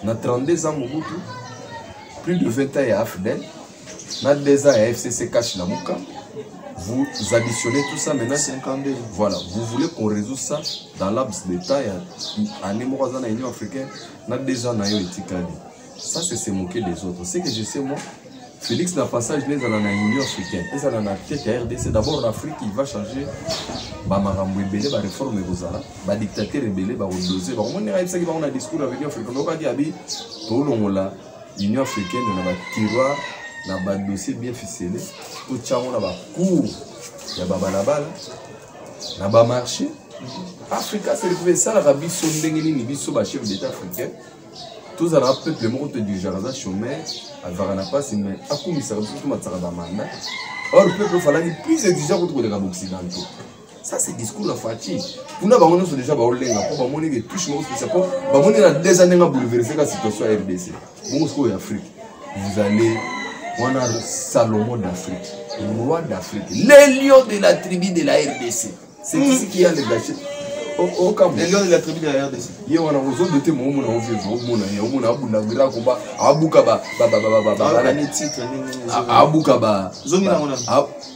Dans 32 ans, Mobutu, plus de 20 ans à Afdel. Dans 2 ans à FCC Cash Namuka, vous additionnez tout ça maintenant. 52. Voilà, vous voulez qu'on résout ça dans laps de temps. En Némorazan, dans l'Union africaine, dans 2 ans, à Etikali. Ça, c'est se moquer des autres. Ce que je sais, moi, Félix, dans le passage, il est dans l'Union africaine. Il est dans la tête à RDC. D'abord, l'Afrique, il va changer. Bamarambo rebelle, ba réforme Gozala, ba dictateur rebelle, ba redoser. Ba on est ça qui va on a discours avec l'Union africaine. On va dire abi, tout le monde là, l'Union africaine, on a tiroir. Na ba dossier bien ficelé tout tchango na ba cours ya baba na bala na ba marché Africa c'est le ça la biso ndenge ni biso ba chef d'état africain tous à la peuple moko te du jaraza chômeur avara na passe mais akumisa tout matsara ba manda or le peuple fallait plus exigeant contre les occidentaux. Ça c'est discours la fatigue. Pour nous ba déjà ba olenga pour ba moni que touche mo spécial pour ba moni na des années nga bouleverser la situation à RDC. Bon ce Afrique vous allez on a Salomon d'Afrique, le roi d'Afrique, les lions de la tribu de la RDC. C'est ici qu'il y a les gâchettes. Au Cameroun. Les lions de la tribu de la RDC. Il y a un réseau de témoins, on a vu, on a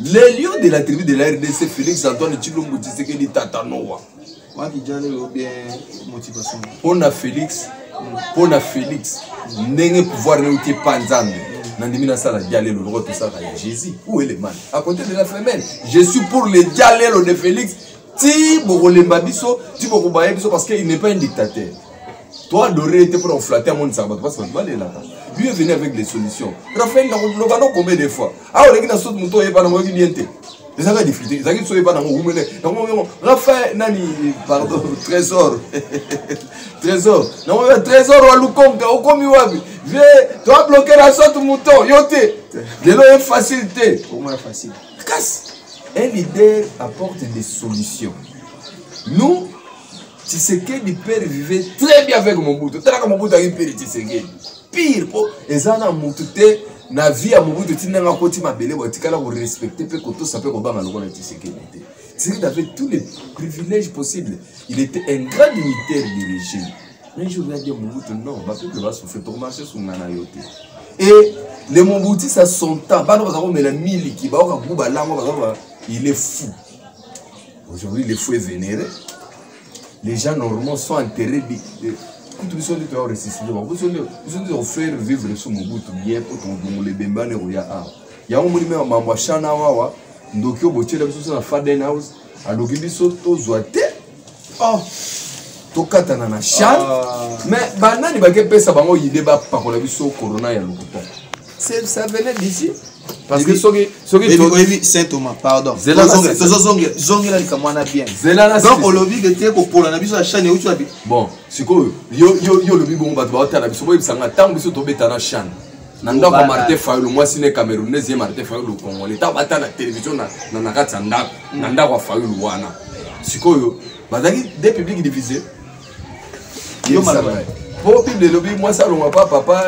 les lions de la tribu de la RDC, Félix Antoine Tshilombo Tshisekedi Tatanoa. On a Félix, n'est pouvoir ne pas Panzane. Nandimina Sala Dialelo, le tout ça, Jésus. Où est le mal? À côté de la femelle. Je suis pour le Dialelo de Félix. Ti Bogolembabiso, Ti Bogobayebiso, parce qu'il n'est pas un dictateur. Toi, Doré était pour enflatter à mon sabat, parce que tu vas aller là. Lui est venu avec des solutions. Raphaël, nous avons combien de fois? Ah, on est dans ce mouton et pas dans le bien. Les gens diffusent, les gens sont pas dans le Raphaël, Nani, pardon, trésor. Trésor. Non, trésor, ou Lukonga, ou comme Wabi. Viens, tu vas bloquer la sorte mouton, yoté. De l'eau est facilité. Pour moi, facile. Casse. Un leader apporte des solutions. Nous, Tshisekedi père vivait très bien avec Mobutu. T'as comme Mobutu a eu père Tshisekedi. Pire, et ça n'a Mobutu na vie à Mobutu tinanga koti mabele botikala ko respecter pe koto ça peut combattre le roi de Tshisekedi. Tshisekedi avait tous les privilèges possibles. Il était un grand dignitaire du régime. Mais je vais dire Mobutu non, parce que va souffrir pour marcher sur nana yote. Et les Mobutu ça son temps, ba no bazako mela miliki ba ka buba lango bazako il est fou. Aujourd'hui, il est fou et vénéré. Les gens normalement sont enterrés kutu biso nde toya resisile bango biso nde ofaire vivre so mobutu bien po tongongole bembane roya a yango moni me mambo ya chana wawa ndoki obotiela biso so na Faden House aloki biso tozwa te tokatana na chan mais banani bakepesa bango yide bapakola biso corona ya lokuta ça venait d'ici parce que soki Saint Thomas pardon zongela likamwana bien donc olobi que te kopola na biso ya chan euti abi bon sikoyo yo lobi bongo bato baotala biso boyebisanga ntango biso tobeta na chan na ndako ya Martin Fayulu mwasi ne Camerounaise ye Martin Fayulu Congolais ntango bata na télévision na kati ya ndako na ndako ya Fayulu wana sikoyo bazalaki des publics divisés yo malaba po bible lobi mwasi alongwa pa papa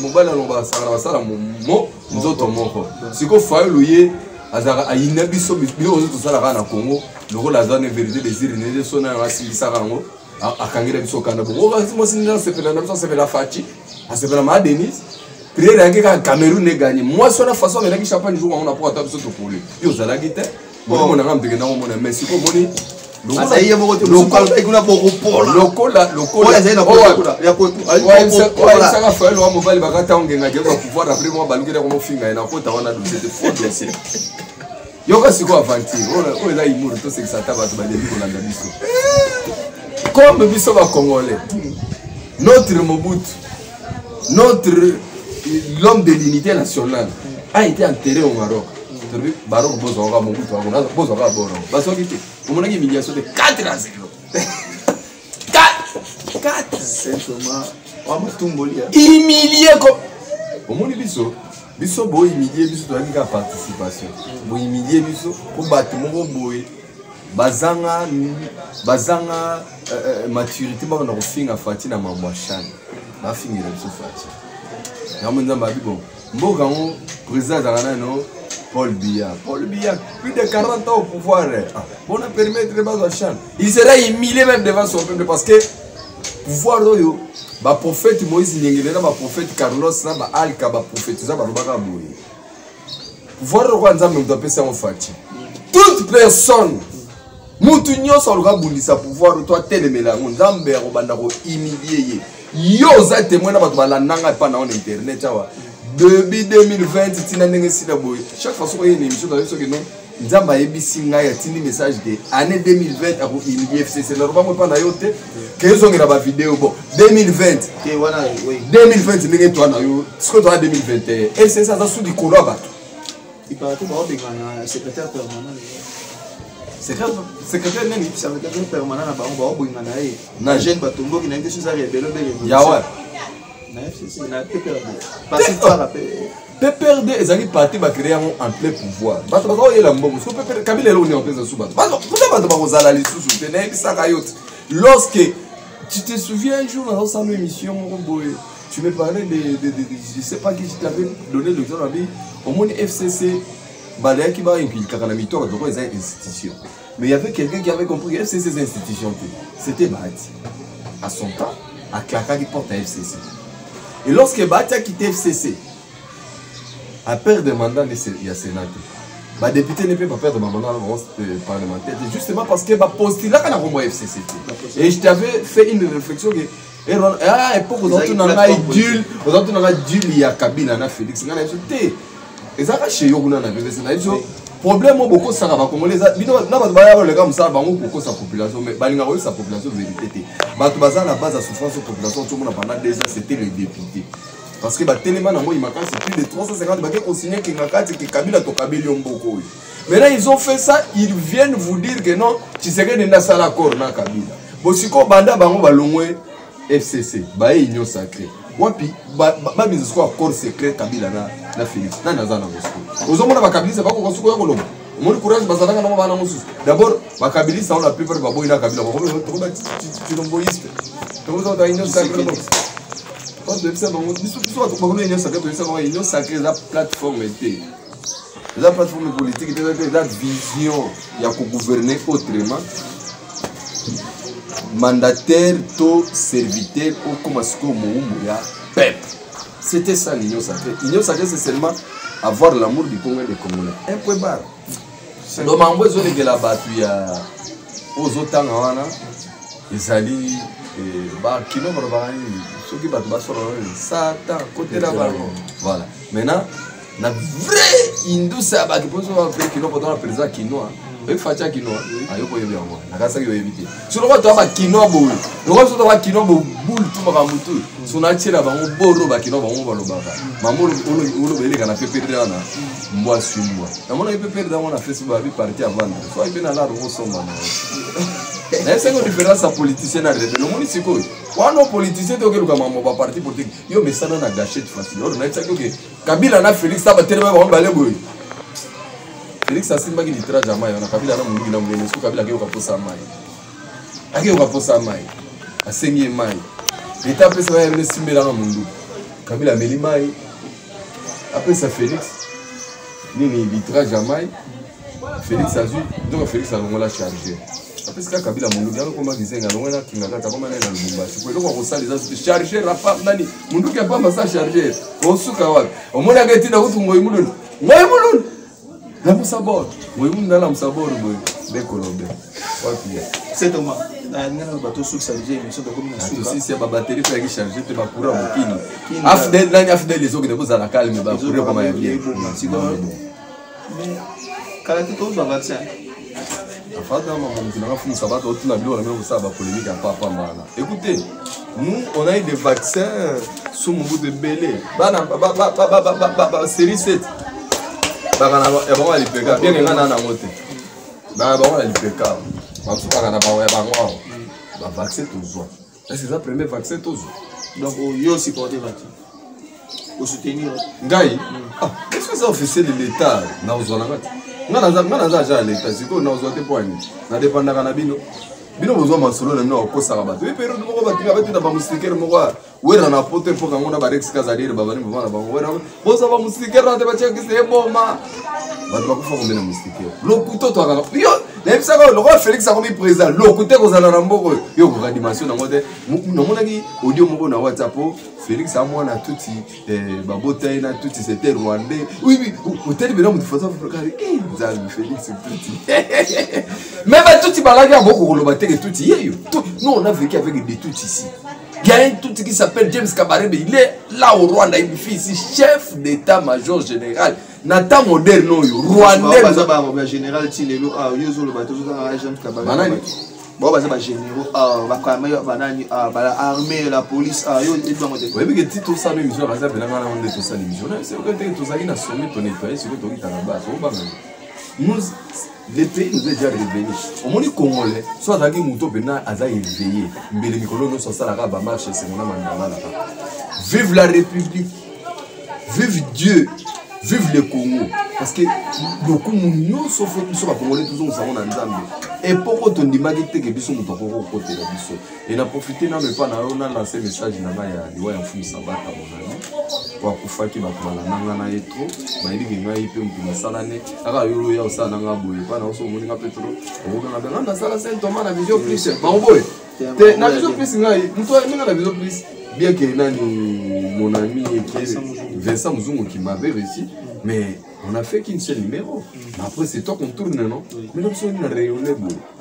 mobali alongwa basala mo nzoto moko siko Fayulu ye azaka ayina biso biloko ozo tosalaka na Congo lokola aza ne vérité désir ne so na asilisaka yango akangela biso kanda bongo mwasi nina sepela na biso sepela Fachi asepela ma Denise prière yake ka Cameroun ne gagné mwasi na façon melaki champagne jour on a pour ata biso tokole yo zalaki te mo na ngam tekena mo na merci ko moni lokola Fayulu wa mobali bakata ongenga jeba pouvoir après moi balukela ko mofinga na kota wana dossier de faux dossier yoka siko aventure oyo eza imuru to sekisata bato badebi kolanda biso comme biso ba Congolais notre Mobutu l'homme de l'unité nationale a été enterré au Maroc. Baroque Bozora Mobutu Bozora Boro. Basoki te. On a une humiliation de 4-0. 4 Saint-Thomas. On m'a tomboli. Humilié comme. Au monde biso bo humilié biso to la participation. Bo humilié biso pour battre mon boy. Bazanga maturité ba na kofinga Fati na mambo chane. Ba fingira biso Fati. Yamonza mabibo. Mboka on président d'Arana no Paul Biya, plus de 40 ans au pouvoir. On a permis de battre la chaîne. Il sera humilié même devant son peuple parce que pouvoir le prophète Moïse Nyengele, le prophète Carlos, le Alka, le prophète ça va le pouvoir le roi Nzambe doit passer en Fati. Toute personne, Moutounio sur le rabouli sa pouvoir toi tel mela Nzambe robanda ko humilié. Yo za témoin na ba la nanga pa na internet awa. Depuis 2020, chaque fois qu'il y a une émission, nous avons un message de l'année 2020 à l'IFCC. Nous avons pas de vidéo. 2020, 2020, ce que tu as 2021. Et c'est ça, sous du courant. Il paraît que le secrétaire permanent. Secrétaire permanent, na jeune batombo qui n'a été sous arrêt. PPRD ezali parti ba créer en plein pouvoir. Bato ba ko yela mbongo. So PPRD Kabila elo ni en plein sous bato. Bato ba ko zala li sous te na bisa kayot. Lorsque tu te souviens un jour dans une émission tu me parlais de je sais pas qui je t'avais donné l'exemple abi au monde FCC balaya ki ba impliquer kana mito ba ko ezali institution. Mais il y avait quelqu'un qui avait compris que FCC c'est institution. C'était Bahati. À son temps, à Klaka qui porte à FCC. Et lorsque Bahati a quitté FCC, à perdre de mandat, il y a Sénat. Le député ne peut pas perdre de mandat parlementaire, justement parce que postuler là quand on a FCC. Et je t'avais fait une réflexion que à l'époque, on a Jules, il y a Kabila, on a Félix, on a ajouté. Et ça, chez Yo, on a fait problème beaucoup ça va congolais bino na ba ba le comme ça bango pour sa population mais balinga sa population vérité bato baza na base à souffrance population tout le monde pendant 2 ans c'était le député parce que ba tellement na moi il m'a c'est plus de 350 ba qui consigné que ngakati que Kabila to Kabila mboko mais là ils ont fait ça ils viennent vous dire que non tu sais que na sala accord na Kabila bosiko banda bango balongwe FCC ba union sacrée wapi ba biso ko accord secret Kabila na Félix na nazana bosiko ozomona bakabilisa bako kosuko ya kolomba omoni courage bazalanga na bana mosusu d'abord bakabilisa on la plupart babo ina Kabila bako tu nomboiste to zo da union sacrée on devait ça donc soit bako union sacrée ça va union sacrée la plateforme était la plateforme politique la vision ya ko gouverner autrement mandataire to serviteur ou comme ce que moumou ya peuple. C'était ça l'union sacrée. L'union sacrée c'est seulement avoir l'amour du Congo et des Congolais. Un point barre. Donc en besoin de la battu ya aux autres wana ezali bakino balobaka nini soki bato basala satan côté na bango voilà maintenant na vrai indus ya bato mposo bavrai kino poto na président kinoa oyefatia kinoa ayoko oyebi yango nakasaki oyebi te so loko to bakinoa boye loko so to bakinoa bobule tu makambo tu so natiela bango boro bakinoa bango balobaka mambo oloba eleka na peperde wana mbwa sui mbwa namonaki peperde yango na facebook babi parti avandre so ayipe na laro osomba na nayesengo différence ya politicien na rebele omoni sikoyo wana politicien te okeluka mambo baparti politique yo mesana na gachete facile oyo nayebisaki oke kabila na félix ta batelema bango bale boye félix asimbaki litrage ya mai wana kabila na molungi na monene soki kabila akeyoka posa mai akeyoka posa mai asengi ye mai leta apesa mai yabene simbelanga munduku kabila ameli mai apesa félix nini litrage ya mai félix azwi donc félix alongola chargeur apesi kaka kabila munduki akokomba kizenga alongona kinga kata koma naye na lubumbashi po eloko akosala eza soki chargeur apam nani munduki apamba sa chargeur osuka wapi omoni aka etinda kutu ngoi mululu lamusa bord ngoi mulu nalamusa bord boye bekolobe wapi c'est Thomas ngana bato suki chargeur émission de comme na suka si ba batterie fa ki chargeur te ba courant mokini afdel nani afdel les autres ko za la calme ba courant comme ya bien mais kala te to ba vaccin écoutez, nous on a eu des vaccins sous mon bout de belé. Série 7. Bien que na moté. Vaccin toujours. C'est le premier vaccin toujours. Donc yo supporter vaccin. Pour soutenir. Ngai. Est-ce que c'est officiel de l'État na ozonanga? Ngana za l'État siko na ozote poani. Na dépendaka na bino. Bino bozwa masolo na no kosaka bato. E période moko batinga batinda ba mustikere moko wera na pote mpo kango na ba rex kazalire baba ni bana bango wera. Boza ba mustikere na te ba cheki se boma. Bato bakufa kombe na mustikere. Lokuto to akanga. Yo, na bisaka le roi Félix a commis président. Lokuto kozala na mboko yo ko animation na ngote. No monaki audio moko na WhatsApp. Félix a moi na tuti babota na tuti c'était rwandais. Oui oui, hôtel bena mutu faza frokari. Nzali Félix tuti. Même à tuti balagi a beaucoup koloba te tuti yeyo. Nous on a vécu avec des tutis ici. Il y a un tuti qui s'appelle James Kabarebe, il est là au Rwanda, il est ici chef d'état-major général. Nata moderne no rwandais ba général Tilelo a yozo le bateau dans James Kabarebe. Bon bah ça généraux va quand même banani la armée la police yo et tout moté. Oui mais que tout ça même mission raza bena ngana on est tout ça l'émission. C'est que tout ça qui na sommet ton nettoyer c'est que tu as la base. Nous les pays nous déjà réveillés. Au monde congolais soit dagi muto bena aza éveillé. Mbele mikolo no so sala ka ba marche c'est mon mandala là. Vive la République. Vive Dieu. Vive le Congo. Parce que beaucoup nous sauf que sont congolais tous nous savons dans Nzambe. Et pourquoi tu dis que tu es un côté de biso et na profiter na me pas na on a lancé message na ya liwa ya fumu sabata mon ami pour kufaki ba kala nanga na etro ba ndi ngai pe mpima sala ne aka yolo ya osala nga boye pa na oso moni nga petro o nga na na sala Saint Thomas na vision plus ba boye te na vision plus ngai mto nga na vision plus bien que nani mon ami qui Vincent Muzungu qui m'avait réussi mais on a fait qu'une seule numéro. Mais après, c'est toi qu'on tourne, non? Mais l'option est de rayonner.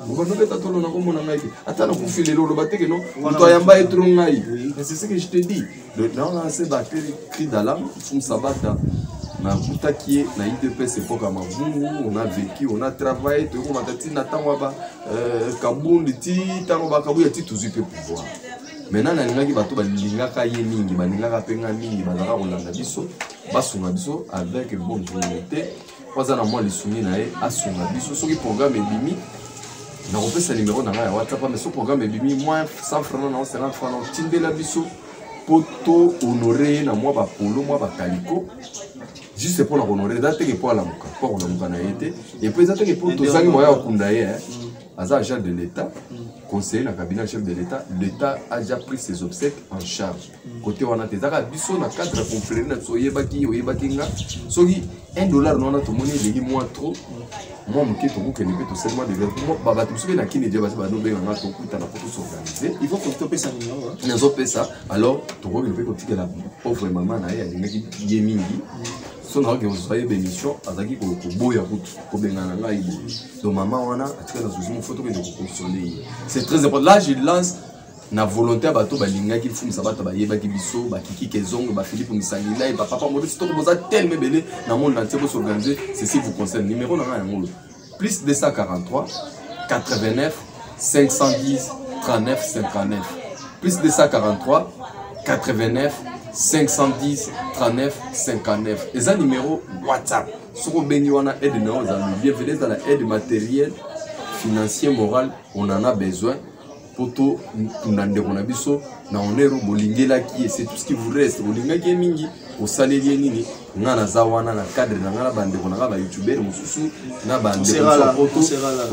On va nous mettre à ton nom comme on a dit. Attends, on fait les lots de bataille, non? On doit y avoir être rongaï. Mais c'est ce que je te dis. Là, on a assez battu les cris d'alarme. On s'abatte. On a boutaqué, on a IDP, c'est pas comme on a vécu, on a travaillé. On a dit, Nathan Waba, Kaboun, Kaboun, tout ce pouvoir. Maintenant, on a dit que l'ingaka yé mingi, l'ingaka penga mingi, l'ingaka olanda biso, basunga biso avec bonne volonté. Pas à moi les soumis naé, asunga biso, ce qui programme est bimi. On a repris ce numéro dans la WhatsApp, mais ce programme est bimi, moins 100 francs, 50 francs, tinde la biso, poto honoré, na moi ba polo, moi ba calico. Juste pour la honorer, date que pour la muka, pour la muka na été, et puis date que pour tous les moyens au kundaye, agent de l'État. Conseiller le cabinet chef de l'État, l'État a déjà pris ses obsèques en charge. Côté on a des arabes, biso na cadre confrères na soyebaki oyebakinga. Soki $1 non a tout monnaie les mois trop. Moi mon kito ko kenipe to seulement de moi baba tout souvenir na kini déjà parce que no benga na to kuta na pour s'organiser. Il faut que tu payes ça numéro. Nous on paye ça. Alors to ko le ko tika la pauvre maman na ya ngaki yemingi. Son a une bénédiction, azaki ko boya ko bengana ngai bo. Donc maman wana atika na zuzu photo que de consoler. C'est très important. Là je lance na volonté à bateau balinga qui font ça bata ba yeba ki biso ba kiki kezongo ba Philippe Musangila et papa Maurice to boza tellement belé na monde entier pour s'organiser ceci vous concerne numéro na ngolo plus 243 89 510 39 59 plus 243 89 510 39 59 et ça numéro WhatsApp sur bengi wana aide na aux amis bienvenue dans la aide matérielle financier moral on en a besoin poto tunande kona biso na onero bolingela ki c'est tout ce qui vous reste bolinga ki mingi au salaire nini ngana zawana na cadre na ngana bande kona ba youtuber mususu na bande poto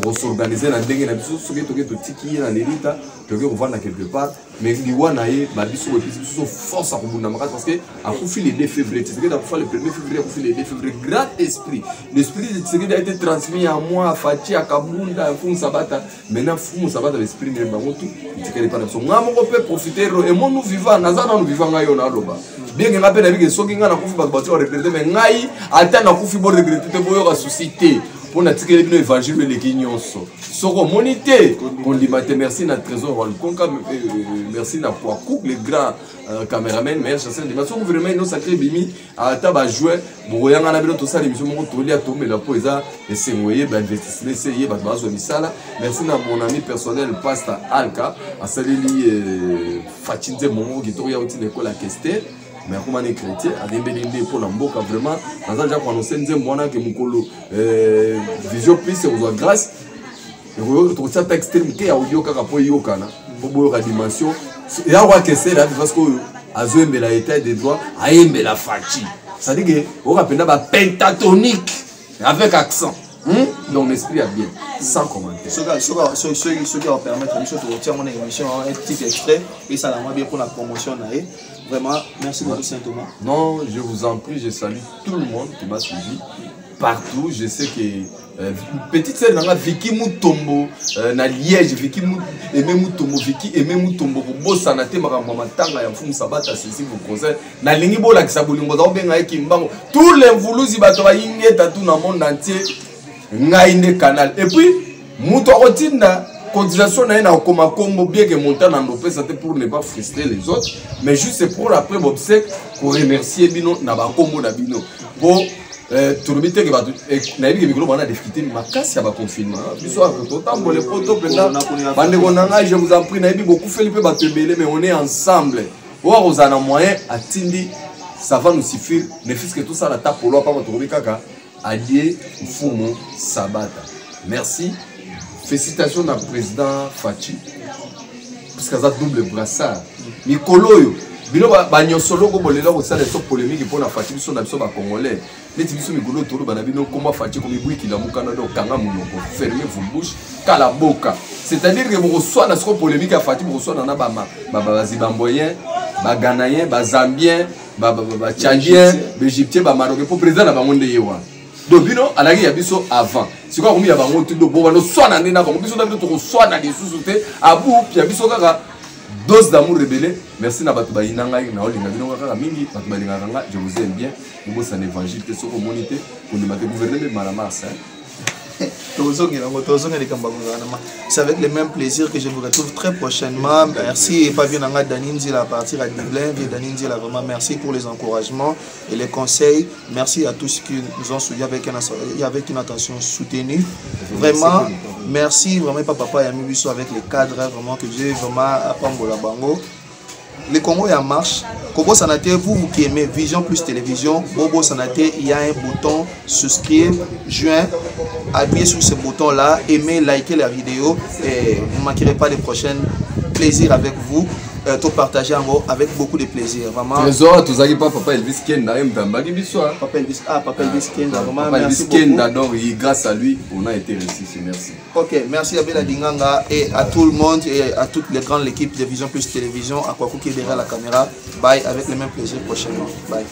pour s'organiser na ndenge na biso soki toke to tiki na lelita toke revendre quelque part mais liwana ye ba biso biso force à kubunda makasi parce que a kufi le 2 février c'est que d'après le 1er février a kufi le 2 février grand esprit l'esprit de Tshisekedi a été transmis à moi à Fati à Kabunda à Fum Sabata maintenant Fum Sabata l'esprit ne bango tout Tshisekedi pas so ngamo ko peut profiter et moi nous vivons nazana nous vivons ngayo na loba bien que ngape na bige soki ngana kufi ba bato regretter mais ngai ata na kufi bo regretter te boyo ka susciter pour na tikeli bino évangile le kinyonso soko monité kondimate merci na trésor wal konka merci na Kwaku le grand caméraman meilleur chasseur de maso vraiment no sacré bimi ata ba jouer boyanga na bino to sala émission moko toli atombe la po eza esengoye ba investissement seye ba bazo misala merci na mon ami personnel pasteur Alka asaleli Fatinze Mongo qui toya outil l'école à Kester mais comment les chrétiens à des bénédicts pour l'amboka vraiment dans un genre qu'on sait nzembo que mukolo vision plus c'est aux grâce et vous trouvez ça extrême qui a audio kaka po yokana pour boyo la dimension et à quoi que c'est là parce que azembe la état des droits aembe la fachi ça dit que on rappelle ba pentatonique avec accent donc l'esprit a bien sans commentaire ce qui va permettre de retirer mon émission un petit extrait et ça la bien pour la promotion vraiment merci beaucoup Saint Thomas. Non, je vous en prie, je salue tout le monde qui m'a suivi partout. Je sais que petite sœur nanga Vicky Mutombo na Liège Vicky Aimé Mutombo Vicky Aimé Mutombo ko bossa na te makambo matanga ya Fum Sabata ceci vous conseille na lingi bola ki sabolingo za obenga ekimbango tous les mvuluzi bato ba yingeta tout na monde entier ngai ne canal et puis muto otinda cotisation na ena okoma kombo bien que montant na ndopé ça pour ne pas frustrer les autres mais juste pour après obsèque pour remercier bino na ba kombo na bino pour turubite ke batu na yebi ke mikolo bana difficulté makasi ya ba confinement biso to tambole poto penda bande konanga je vous en prie na yebi beaucoup fait pe batu belé mais on est ensemble wa rozana moyen atindi ça va nous suffire ne fils que tout ça la tape pour loi pas to kaka Adie Fumo Sabata merci. Félicitations à président Fachi parce que ça double brassard Mikoloyo bino ba nyosolo ko bolela ko sala so polémique pour na Fachi biso na biso ba congolais neti biso mikolo tolo bana bino komba Fachi comme bouiki la mukana do kanga munoko fermer vos bouches kala boka c'est-à-dire que vous reçoit na so polémique à Fachi vous reçoit na ba zibamboyen ba ganayen ba zambien ba tchadien ba égyptien ba marocain pour président na bango ndeyewa donc bino alaki ya biso avant c'est quoi comme ya bango tout do bobano soit na ndena comme biso na biso to soit na des sous-souté abu pia biso kaka dose d'amour rebelle merci na batu ba inanga na olinga bino kaka mingi batu ba linga nga je vous aime bien vous ça l'évangile te soko monité pour ne pas gouverner de Maramas c'est avec le même plaisir que je vous retrouve très prochainement. Merci et pas bien à Daninzi à partir à Dublin. Daninzi vraiment merci pour les encouragements et les conseils. Merci à tous qui nous ont suivis avec une attention soutenue. Vraiment, merci vraiment papa et ami Bisso avec les cadres vraiment que j'ai vraiment à Pambola Bango. Le Congo est en marche. Kobo Sanate, vous qui aimez Vision Plus Télévision, Bobo Sanate, il y a un bouton souscrire, joindre, appuyez sur ce bouton là, aimez, likez la vidéo et vous ne manquerez pas les prochains plaisirs avec vous. Tout partager en gros avec beaucoup de plaisir. Vraiment. Trésor, tu sais pas papa Elvis Kenda, papa Elvis, papa Elvis Kenda, vraiment merci beaucoup. Donc grâce à lui, on a été réussi. Merci. Ok, merci à Bela Dinganga et à tout le monde et à toute les grandes équipes de Vision Plus Télévision, à Kwaku qui est derrière la caméra. Bye, avec le même plaisir prochainement. Bye.